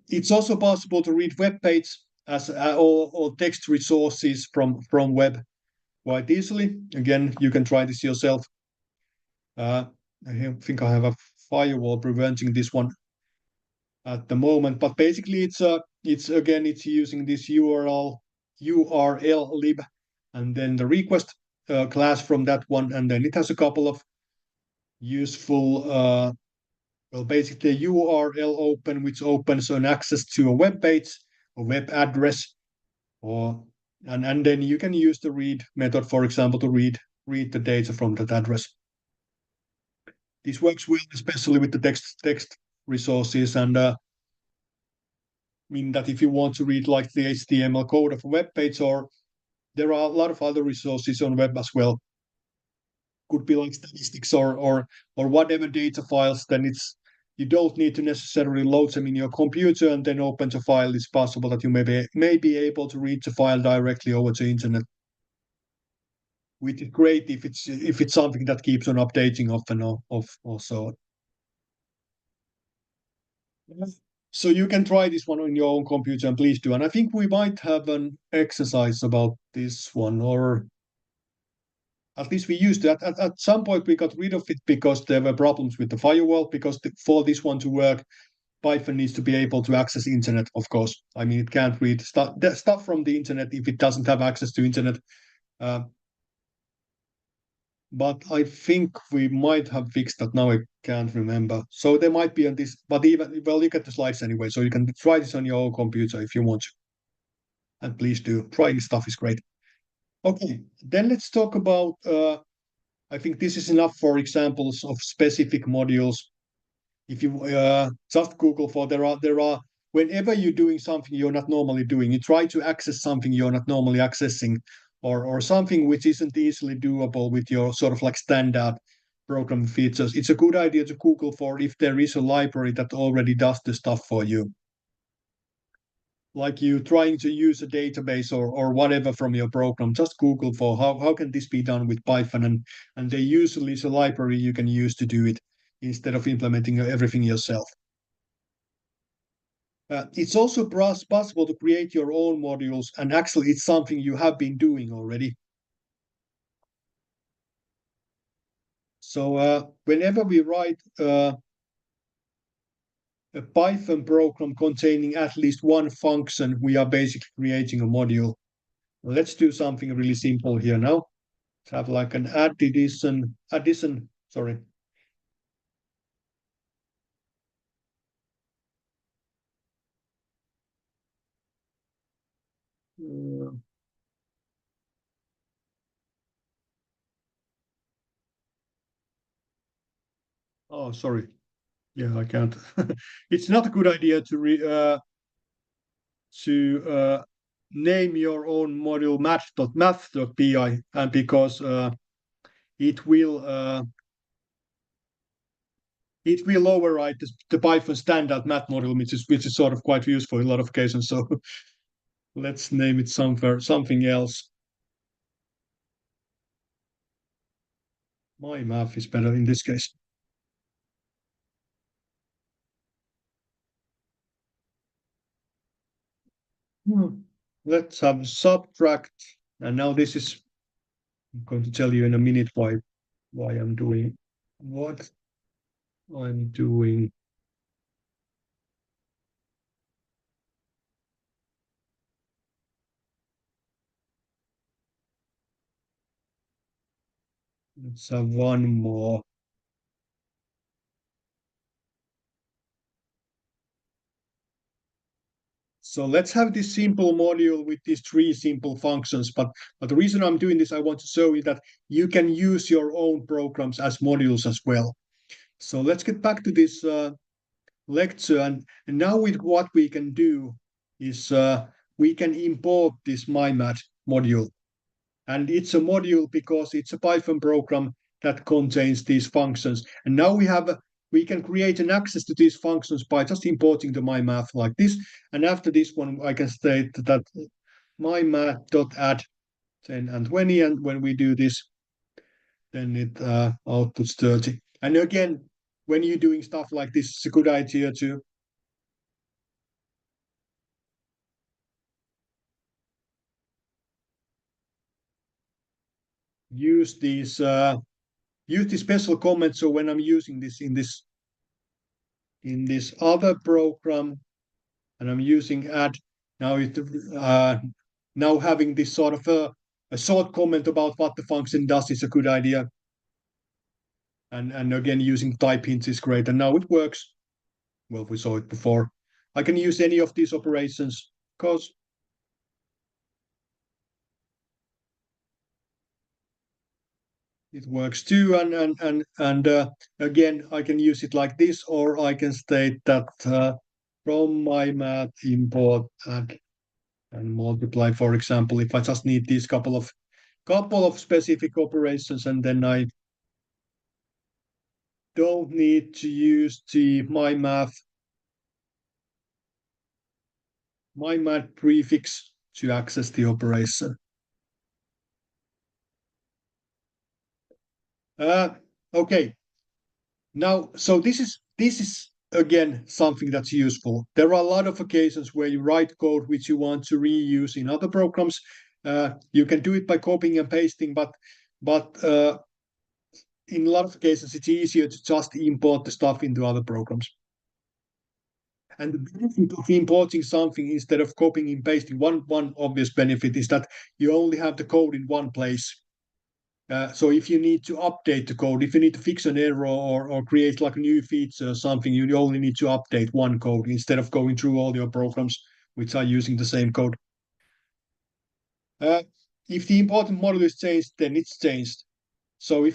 It's also possible to read web pages or text resources from web quite easily. Again, you can try this yourself. I think I have a firewall preventing this one at the moment, but basically it's using this URL lib, and then the request class from that one, and then it has a couple of useful basically a URL open, which opens an access to a web page, a web address, and then you can use the read method, for example, to read the data from that address. This works well, especially with the text resources, and mean that if you want to read like the HTML code of a web page, or there are a lot of other resources on web as well. Could be like statistics or whatever data files, then you don't need to necessarily load them in your computer and then open the file. It's possible that you may be able to read the file directly over the internet, which is great if it's something that keeps on updating often or so. So you can try this one on your own computer, and please do. And I think we might have an exercise about this one, or at least we used it. At some point we got rid of it because there were problems with the firewall, because for this one to work, Python needs to be able to access internet, of course. I mean, it can't read stuff from the internet if it doesn't have access to internet. But I think we might have fixed that. Now I can't remember. So there might be on this, but even, well, look at the slides anyway. So you can try this on your own computer if you want to. And please do. Trying stuff is great. Okay, then let's talk about, I think this is enough for examples of specific modules. If you just Google for, there are, whenever you're doing something you're not normally doing, you try to access something you're not normally accessing, or something which isn't easily doable with your sort of like standard program features. It's a good idea to Google for if there is a library that already does the stuff for you. Like you trying to use a database or whatever from your program, just Google for how can this be done with Python, and there usually is a library you can use to do it instead of implementing everything yourself. It's also possible to create your own modules, and actually it's something you have been doing already. So whenever we write a Python program containing at least one function, we are basically creating a module. Let's do something really simple here now. Let's have like an addition, sorry. Oh, sorry. Yeah, I can't. It's not a good idea to name your own module math.py, and because it will override the Python standard math module, which is sort of quite useful in a lot of occasions. So let's name it something else. My math is better in this case. Let's have subtract, and now this is, I'm going to tell you in a minute why I'm doing what I'm doing. Let's have one more. So let's have this simple module with these three simple functions. But the reason I'm doing this, I want to show you that you can use your own programs as modules as well. So let's get back to this lecture. And now with what we can do is we can import this mymat module. And it's a module because it's a Python program that contains these functions. And now we can create an access to these functions by just importing the mymath like this. And after this one, I can state that mymath.add 10 and 20. And when we do this, then it outputs 30. And again, when you're doing stuff like this, it's a good idea to use these special comments. So when I'm using this in this other program, and I'm using add, now now having this sort of a short comment about what the function does is a good idea. And again, using type hints is great. And now it works. Well, we saw it before. I can use any of these operations because it works too. And again, I can use it like this, or I can state that from my math import add and multiply, for example, if I just need these couple of specific operations, and then I don't need to use the my math prefix to access the operation. Okay. Now, so this is again something that's useful. There are a lot of occasions where you write code which you want to reuse in other programs. You can do it by copying and pasting, but in a lot of cases it's easier to just import the stuff into other programs. And the benefit of importing something instead of copying and pasting, one obvious benefit is that you only have the code in one place. So if you need to update the code, if you need to fix an error or create like a new feature or something, you only need to update one code instead of going through all your programs which are using the same code. If the important model is changed, then it's changed. So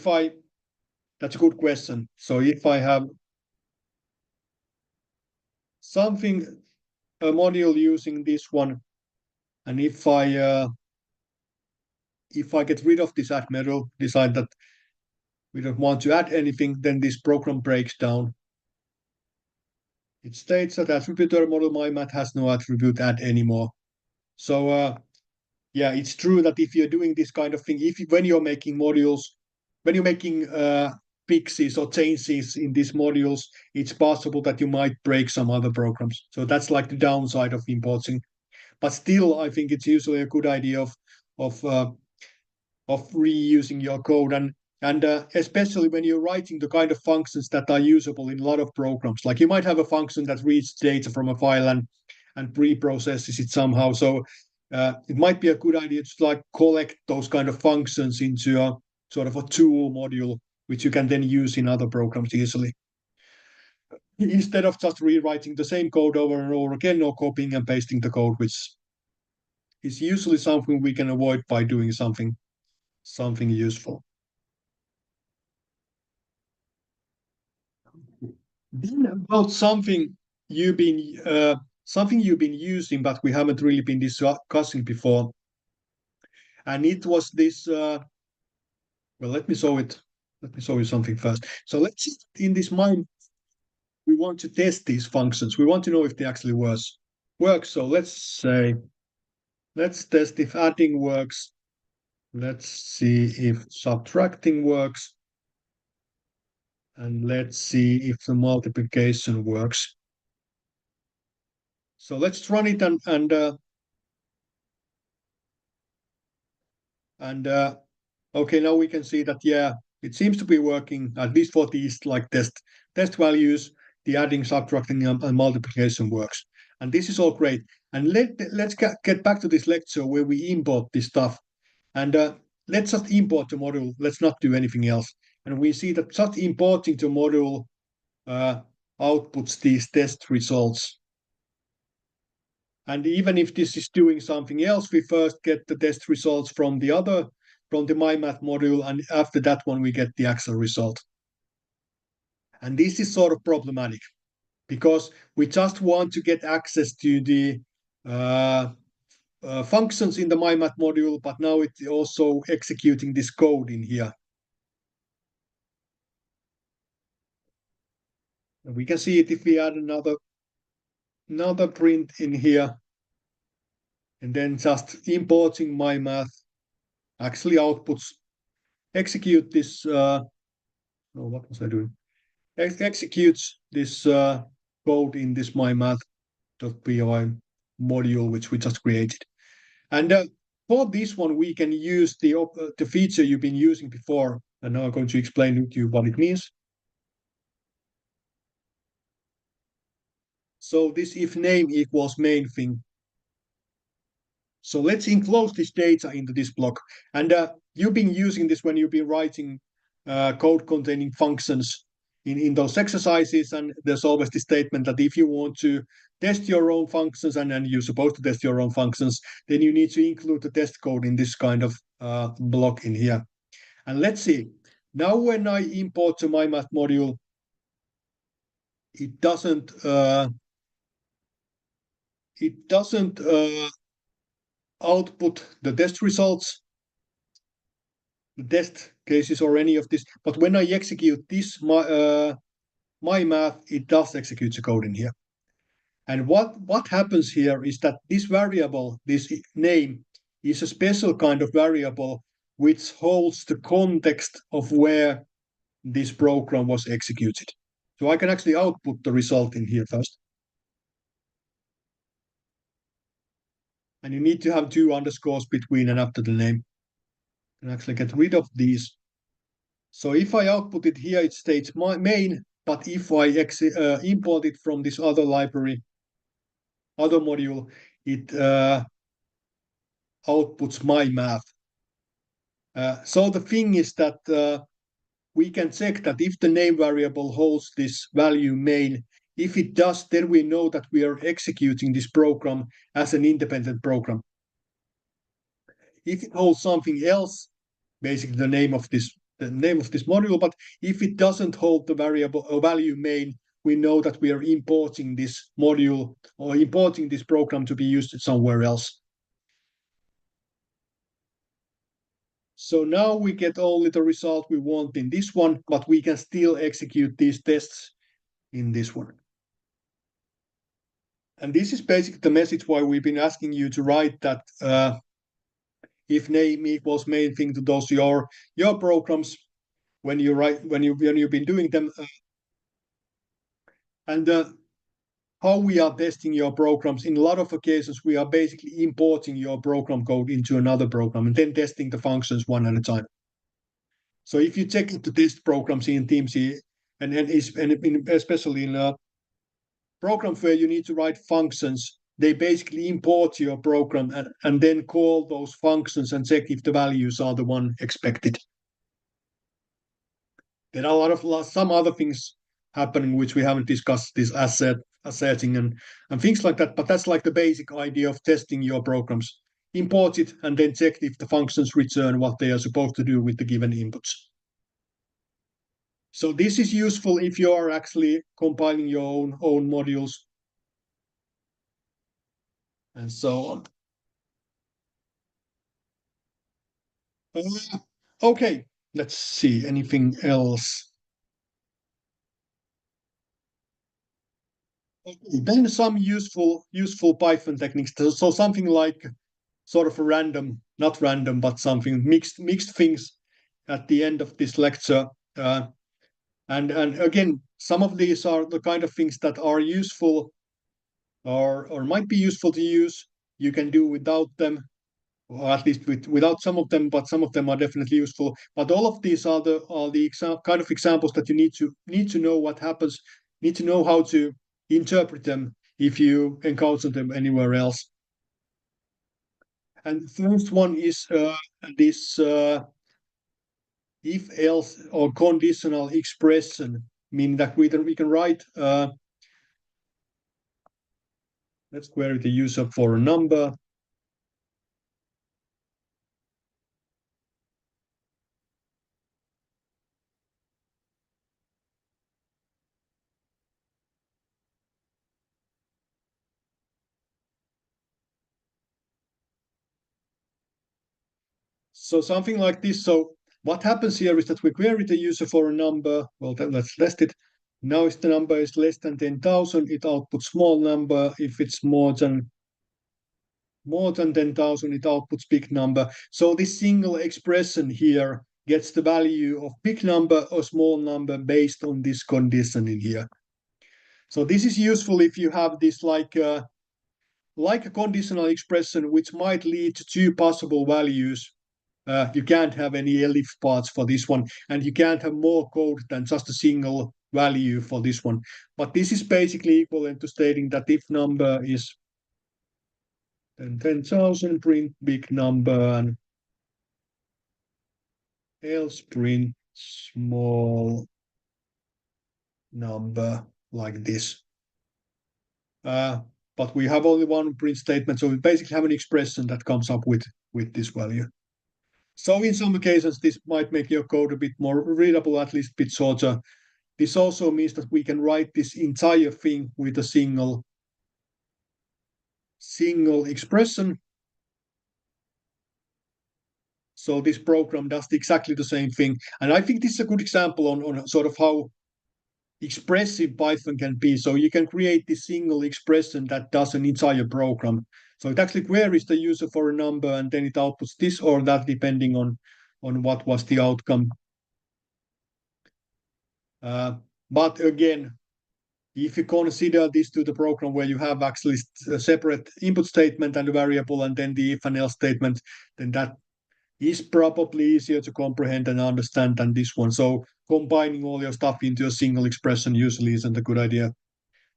that's a good question. So if I have something, a module using this one, and if I get rid of this add module, decide that we don't want to add anything, then this program breaks down. It states that attributor model mymat has no attribute add anymore. So yeah, it's true that if you're doing this kind of thing, when you're making modules, when you're making fixes or changes in these modules, it's possible that you might break some other programs. So that's like the downside of importing. But still, I think it's usually a good idea of reusing your code, and especially when you're writing the kind of functions that are usable in a lot of programs. Like you might have a function that reads data from a file and pre-processes it somehow. So it might be a good idea to like collect those kind of functions into a sort of a tool module, which you can then use in other programs easily, instead of just rewriting the same code over and over again or copying and pasting the code, which is usually something we can avoid by doing something useful. Then about something you've been using, but we haven't really been discussing before, and it was this. Well, let me show it. Let me show you something first. So let's see, in this mind, we want to test these functions. We want to know if they actually work. So let's test if adding works. Let's see if subtracting works. And let's see if the multiplication works. So let's run it and okay, now we can see that, yeah, it seems to be working, at least for these like test values. The adding, subtracting, and multiplication works. And this is all great. And let's get back to this lecture where we import this stuff. And let's just import the module. Let's not do anything else. And we see that just importing the module outputs these test results. And even if this is doing something else, we first get the test results from the mymath module, and after that one we get the actual result. And this is sort of problematic because we just want to get access to the functions in the mymath module, but now it's also executing this code in here. And we can see it if we add another print in here, and then just importing mymath actually execute this. What was I doing? Executes this code in this mymath.py module, which we just created. And for this one, we can use the feature you've been using before. And now I'm going to explain to you what it means. So this if name equals main thing. So let's enclose this data into this block. And you've been using this when you've been writing code containing functions in those exercises. And there's always the statement that if you want to test your own functions, and you're supposed to test your own functions, then you need to include the test code in this kind of block in here. And let's see. Now when I import to mymath module, it doesn't output the test results, the test cases, or any of this. But when I execute this mymath, it does execute the code in here. And what happens here is that this variable, this name, is a special kind of variable which holds the context of where this program was executed. So I can actually output the result in here first. And you need to have 2 underscores between and after the name. And actually get rid of these. So if I output it here, it states my main, but if I import it from this other library, other module, it outputs my math. So the thing is that we can check that if the name variable holds this value main, if it does, then we know that we are executing this program as an independent program. If it holds something else, basically the name of this module, but if it doesn't hold the variable or value main, we know that we are importing this module or importing this program to be used somewhere else. So now we get only the result we want in this one, but we can still execute these tests in this one. And this is basically the message why we've been asking you to write that if name equals main thing to those your programs when you've been doing them, and how we are testing your programs. In a lot of occasions, we are basically importing your program code into another program and then testing the functions one at a time. So if you check the test programs in TeamC, and especially in programs where you need to write functions, they basically import your program and then call those functions and check if the values are the one expected. There are some other things happening which we haven't discussed, this asserting and things like that, but that's like the basic idea of testing your programs. Import it and then check if the functions return what they are supposed to do with the given inputs. So this is useful if you are actually compiling your own modules and so on. Okay, let's see, anything else? Then some useful Python techniques. So something like sort of a random, not random, but something mixed things at the end of this lecture. And again, some of these are the kind of things that are useful or might be useful to use. You can do without them, or at least without some of them, but some of them are definitely useful. But all of these are the kind of examples that you need to know what happens, need to know how to interpret them if you encounter them anywhere else. And the first one is this if else or conditional expression, meaning that we can write let's query the user for a number. So something like this. So what happens here is that we query the user for a number. Well, then let's test it. Now if the number is less than 10,000, it outputs small number. If it's more than 10,000, it outputs big number. So this single expression here gets the value of big number or small number based on this condition in here. So this is useful if you have this like a conditional expression which might lead to two possible values. You can't have any elif parts for this one, and you can't have more code than just a single value for this one. But this is basically equivalent to stating that if number is 10,000, print big number, and else print small number like this. But we have only one print statement, so we basically have an expression that comes up with this value. So in some occasions, this might make your code a bit more readable, at least a bit shorter. This also means that we can write this entire thing with a single expression. So this program does exactly the same thing. And I think this is a good example on sort of how expressive Python can be. So you can create this single expression that does an entire program. So it actually queries the user for a number and then it outputs this or that depending on what was the outcome. But again, if you consider this to the program where you have actually a separate input statement and a variable and then the if and else statement, then that is probably easier to comprehend and understand than this one. So combining all your stuff into a single expression usually isn't a good idea.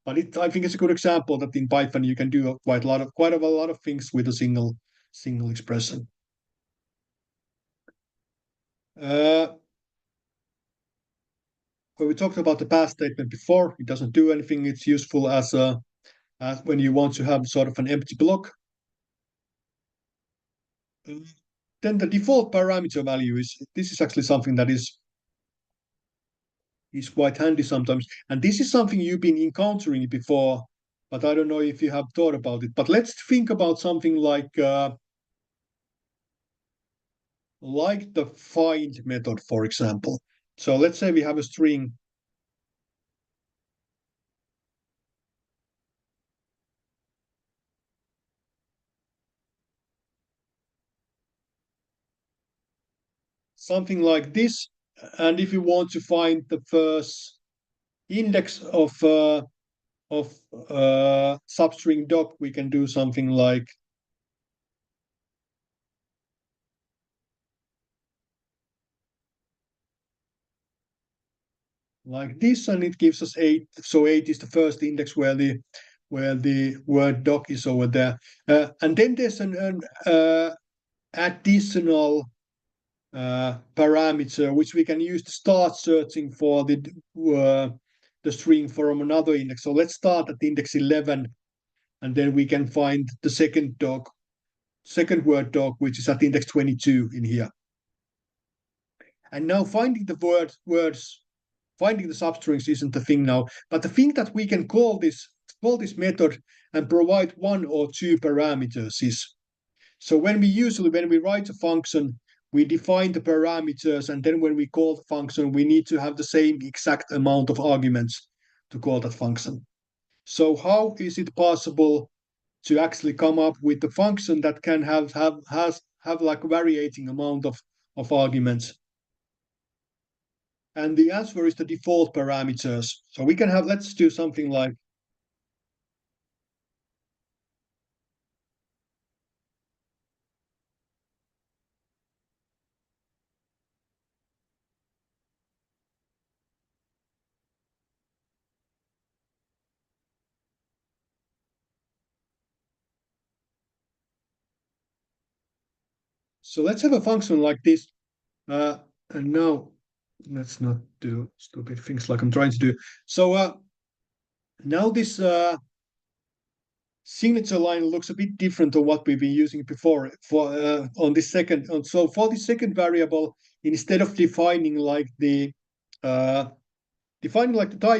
But I think it's a good example that in Python you can do quite a lot of things with a single expression. When we talked about the past statement before, it doesn't do anything. It's useful as when you want to have sort of an empty block. Then the default parameter value is actually something that is quite handy sometimes. And this is something you've been encountering before, but I don't know if you have thought about it. But let's think about something like the find method, for example. So let's say we have a string. Something like this. And if you want to find the first index of substring doc, we can do something like this, and it gives us 8. So 8 is the first index where the word doc is over there. And then there's an additional parameter which we can use to start searching for the string from another index. So let's start at index 11, and then we can find the second word doc, which is at index 22 in here. And now finding the finding the substrings isn't the thing now, but the thing that we can call this method and provide one or two parameters is. So when we write a function, we define the parameters, and then when we call the function, we need to have the same exact amount of arguments to call that function. So how is it possible to actually come up with a function that can have like a varying amount of arguments? And the answer is the default parameters. So we can have, let's do something like, so let's have a function like this. And now let's not do stupid things like I'm trying to do. So now this signature line looks a bit different to what we've been using before on this second. So for the second variable, instead of defining like the type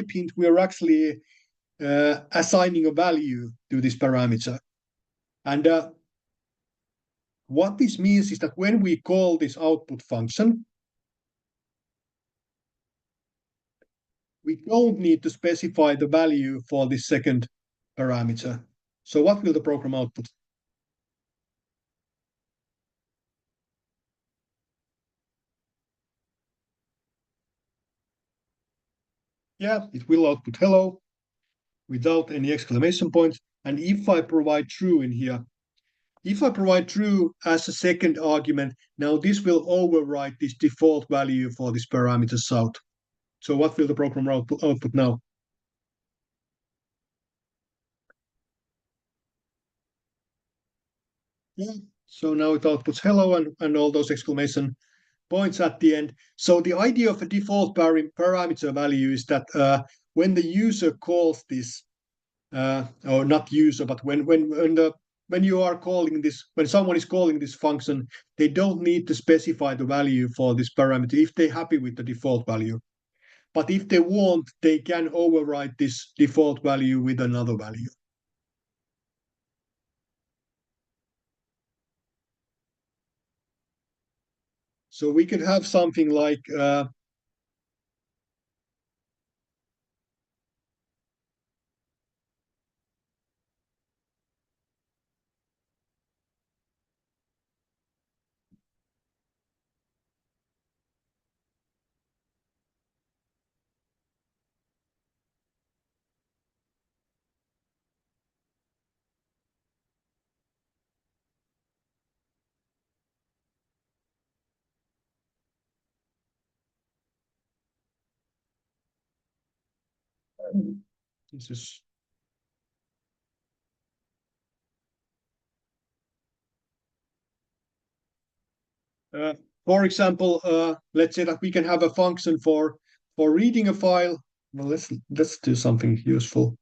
hint, we are actually assigning a value to this parameter. And what this means is that when we call this output function, we don't need to specify the value for this second parameter. So what will the program output? Yeah, it will output hello without any exclamation points. And if I provide true in here, if I provide true as a second argument, now this will override this default value for this parameter south. So what will the program output now? Yeah. So now it outputs hello and all those exclamation points at the end. So the idea of a default parameter value is that when the user calls this, or not user, but when you are calling this, when someone is calling this function, they don't need to specify the value for this parameter if they're happy with the default value. But if they want, they can override this default value with another value. So we could have something like this is For example, let's say that we can have a function for reading a file. Well, let's do something useful.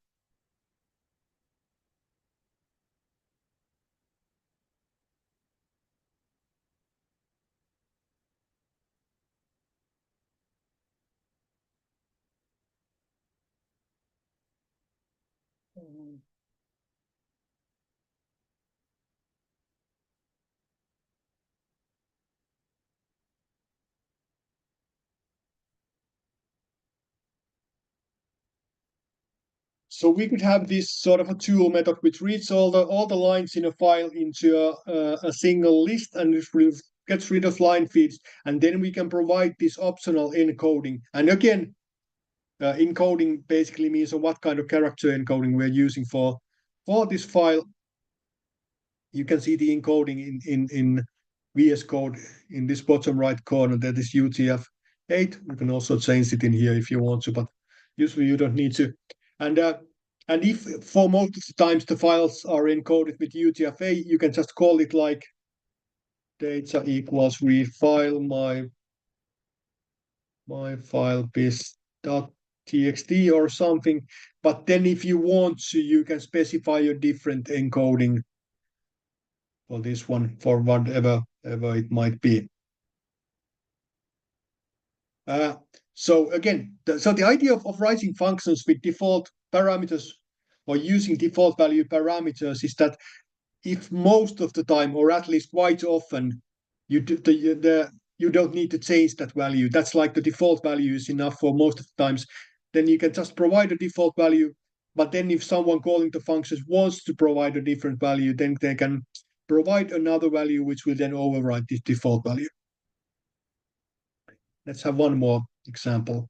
So we could have this sort of a tool method which reads all the lines in a file into a single list, and it gets rid of line feeds, and then we can provide this optional encoding. And again, encoding basically means what kind of character encoding we're using for this file. You can see the encoding in VS Code in this bottom right corner. That is UTF-8. You can also change it in here if you want to, but usually you don't need to. And if for most of the times the files are encoded with UTF-8, you can just call it like data equals read file my file bis.txt or something. But then if you want to, you can specify a different encoding for this one, for whatever it might be. So again, the idea of writing functions with default parameters or using default value parameters is that if most of the time, or at least quite often, you don't need to change that value. That's like the default value is enough for most of the times. Then you can just provide a default value. But then if someone calling the functions wants to provide a different value, then they can provide another value which will then override this default value. Let's have one more example.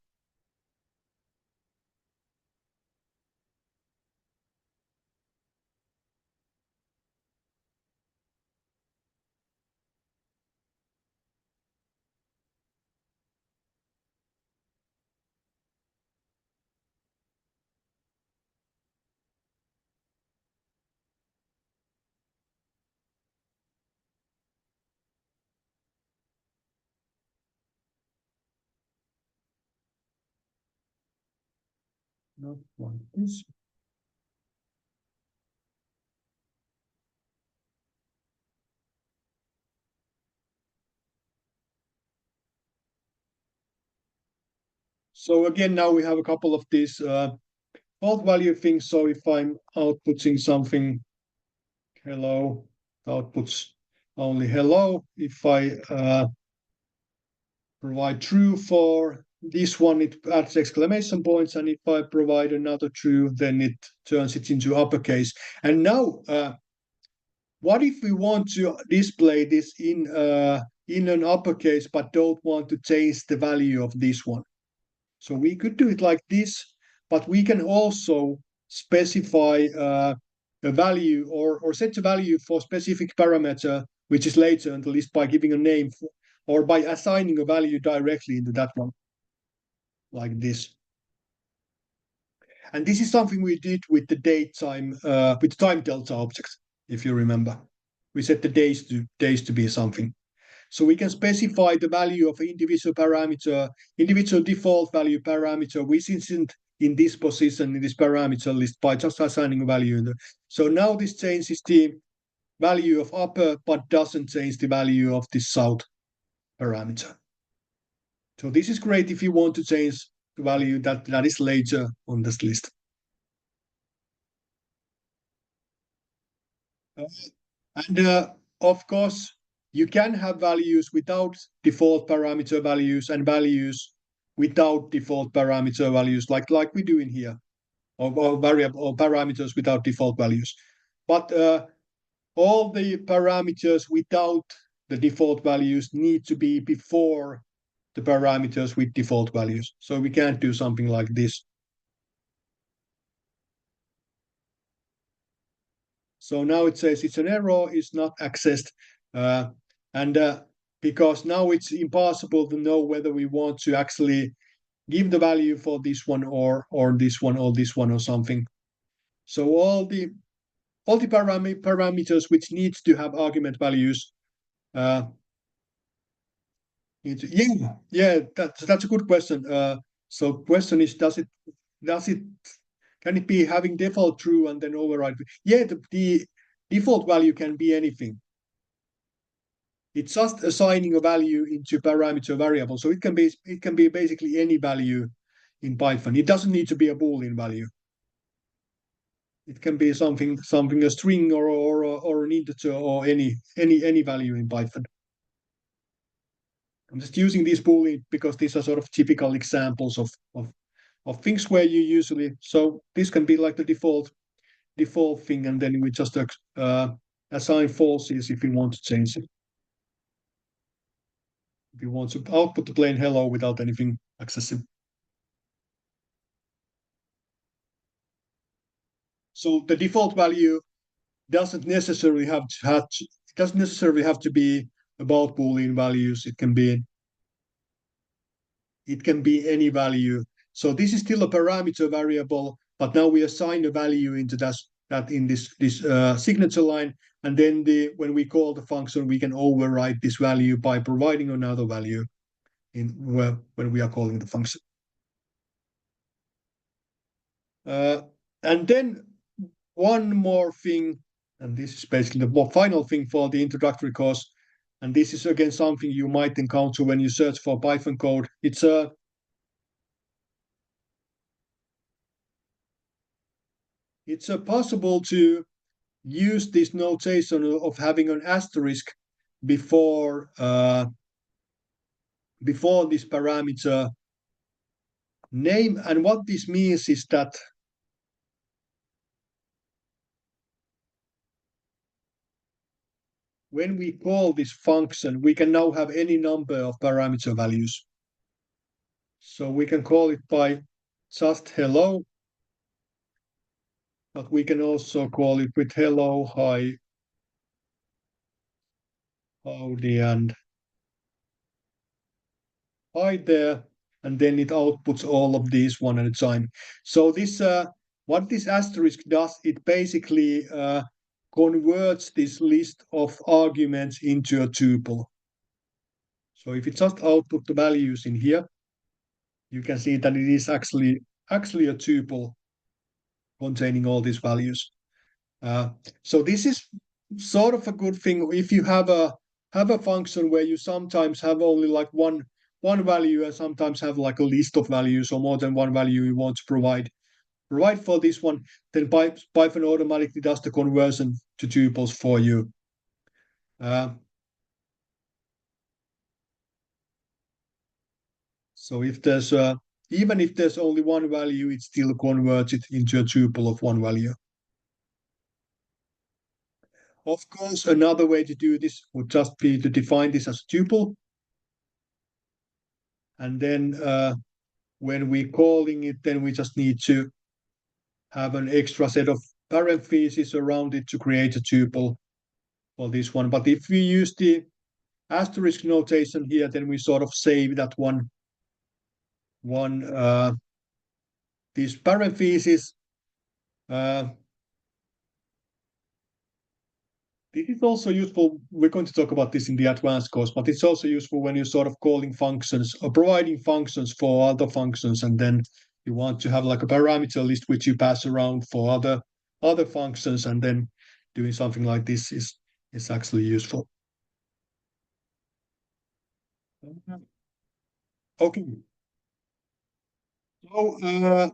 Not like this. So again, now we have a couple of these default value things. So if I'm outputting something, hello, outputs only hello. If I provide true for this one, it adds exclamation points, and if I provide another true, then it turns it into uppercase. And now, what if we want to display this in an uppercase, but don't want to change the value of this one? So we could do it like this, but we can also specify a value or set a value for specific parameter, which is later in the list, by giving a name or by assigning a value directly into that one, like this. And this is something we did with the with time delta object, if you remember. We set the days to be something. So we can specify the value of individual parameter, individual default value parameter, which isn't in this position in this parameter list, by just assigning a value. So now this changes the value of upper, but doesn't change the value of this south parameter. So this is great if you want to change the value that is later on this list. And of course, you can have values without default parameter values and values without default parameter values, like we do in here, or variable or parameters without default values. But all the parameters without the default values need to be before the parameters with default values. So we can't do something like this. So now it says it's an error, is not accessed. And because now it's impossible to know whether we want to actually give the value for this one or this one or this one or something. So all the parameters which needs to have argument values Yeah, that's a good question. So question is, does it can it be having default true and then override? Yeah, the default value can be anything. It's just assigning a value into parameter variable. So it can be basically any value in Python. It doesn't need to be a Boolean value. It can be something a string or an integer or any value in Python. I'm just using these Boolean because these are sort of typical examples of things where you usually. So this can be like the default thing, and then we just assign falses if we want to change it. If you want to output the plain hello without anything excessive. So the default value doesn't necessarily have to be about Boolean values. It can be any value. So this is still a parameter variable, but now we assign a value into that in this signature line, and then when we call the function, we can override this value by providing another value when we are calling the function. And then one more thing, and this is basically the final thing for the introductory course, and this is again something you might encounter when you search for Python code. It's possible to use this notation of having an asterisk before this parameter name, and what this means is that when we call this function, we can now have any number of parameter values. So we can call it by just hello, but we can also call it with hello, hi, howdy, and hi there, and then it outputs all of these one at a time. So this what this asterisk does, it basically converts this list of arguments into a tuple. So if you just output the values in here, you can see that it is actually a tuple containing all these values. So this is sort of a good thing if you have a function where you sometimes have only like one value and sometimes have like a list of values or more than one value you want to provide for this one, then Python automatically does the conversion to tuples for you. So if there's even if there's only one value, it still converts it into a tuple of one value. Of course, another way to do this would just be to define this as a tuple. And then when we're calling it, then we just need to have an extra set of parentheses around it to create a tuple for this one. But if we use the asterisk notation here, then we sort of save that these parentheses. This is also useful. We're going to talk about this in the advanced course, but it's also useful when you're sort of calling functions or providing functions for other functions, and then you want to have like a parameter list which you pass around for other functions, and then doing something like this is actually useful. Okay. So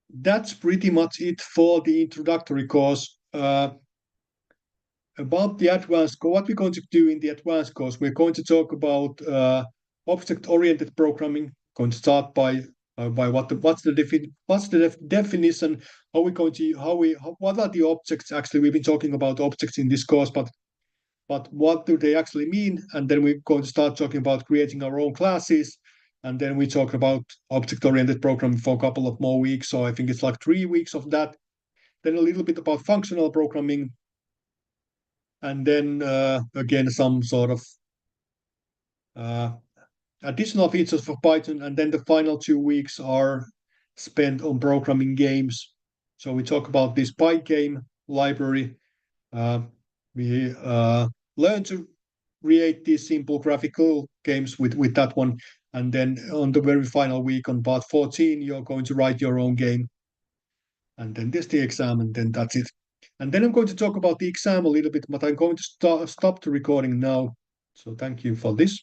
that's pretty much it for the introductory course. About the advanced course, what we're going to do in the advanced course, we're going to talk about object-oriented programming. Going to start by what's the definition? What are the objects? Actually, we've been talking about objects in this course, but what do they actually mean? And then we're going to start talking about creating our own classes, and then we talk about object-oriented programming for a couple of more weeks. So I think it's like 3 weeks of that. Then a little bit about functional programming, and then again some sort of additional features for Python, and then the final 2 weeks are spent on programming games. So we talk about this PyGame library. We learn to create these simple graphical games with that one. And then on the very final week, on part 14, you're going to write your own game. And then there's the exam, and then that's it. And then I'm going to talk about the exam a little bit, but I'm going to stop the recording now. So thank you for this.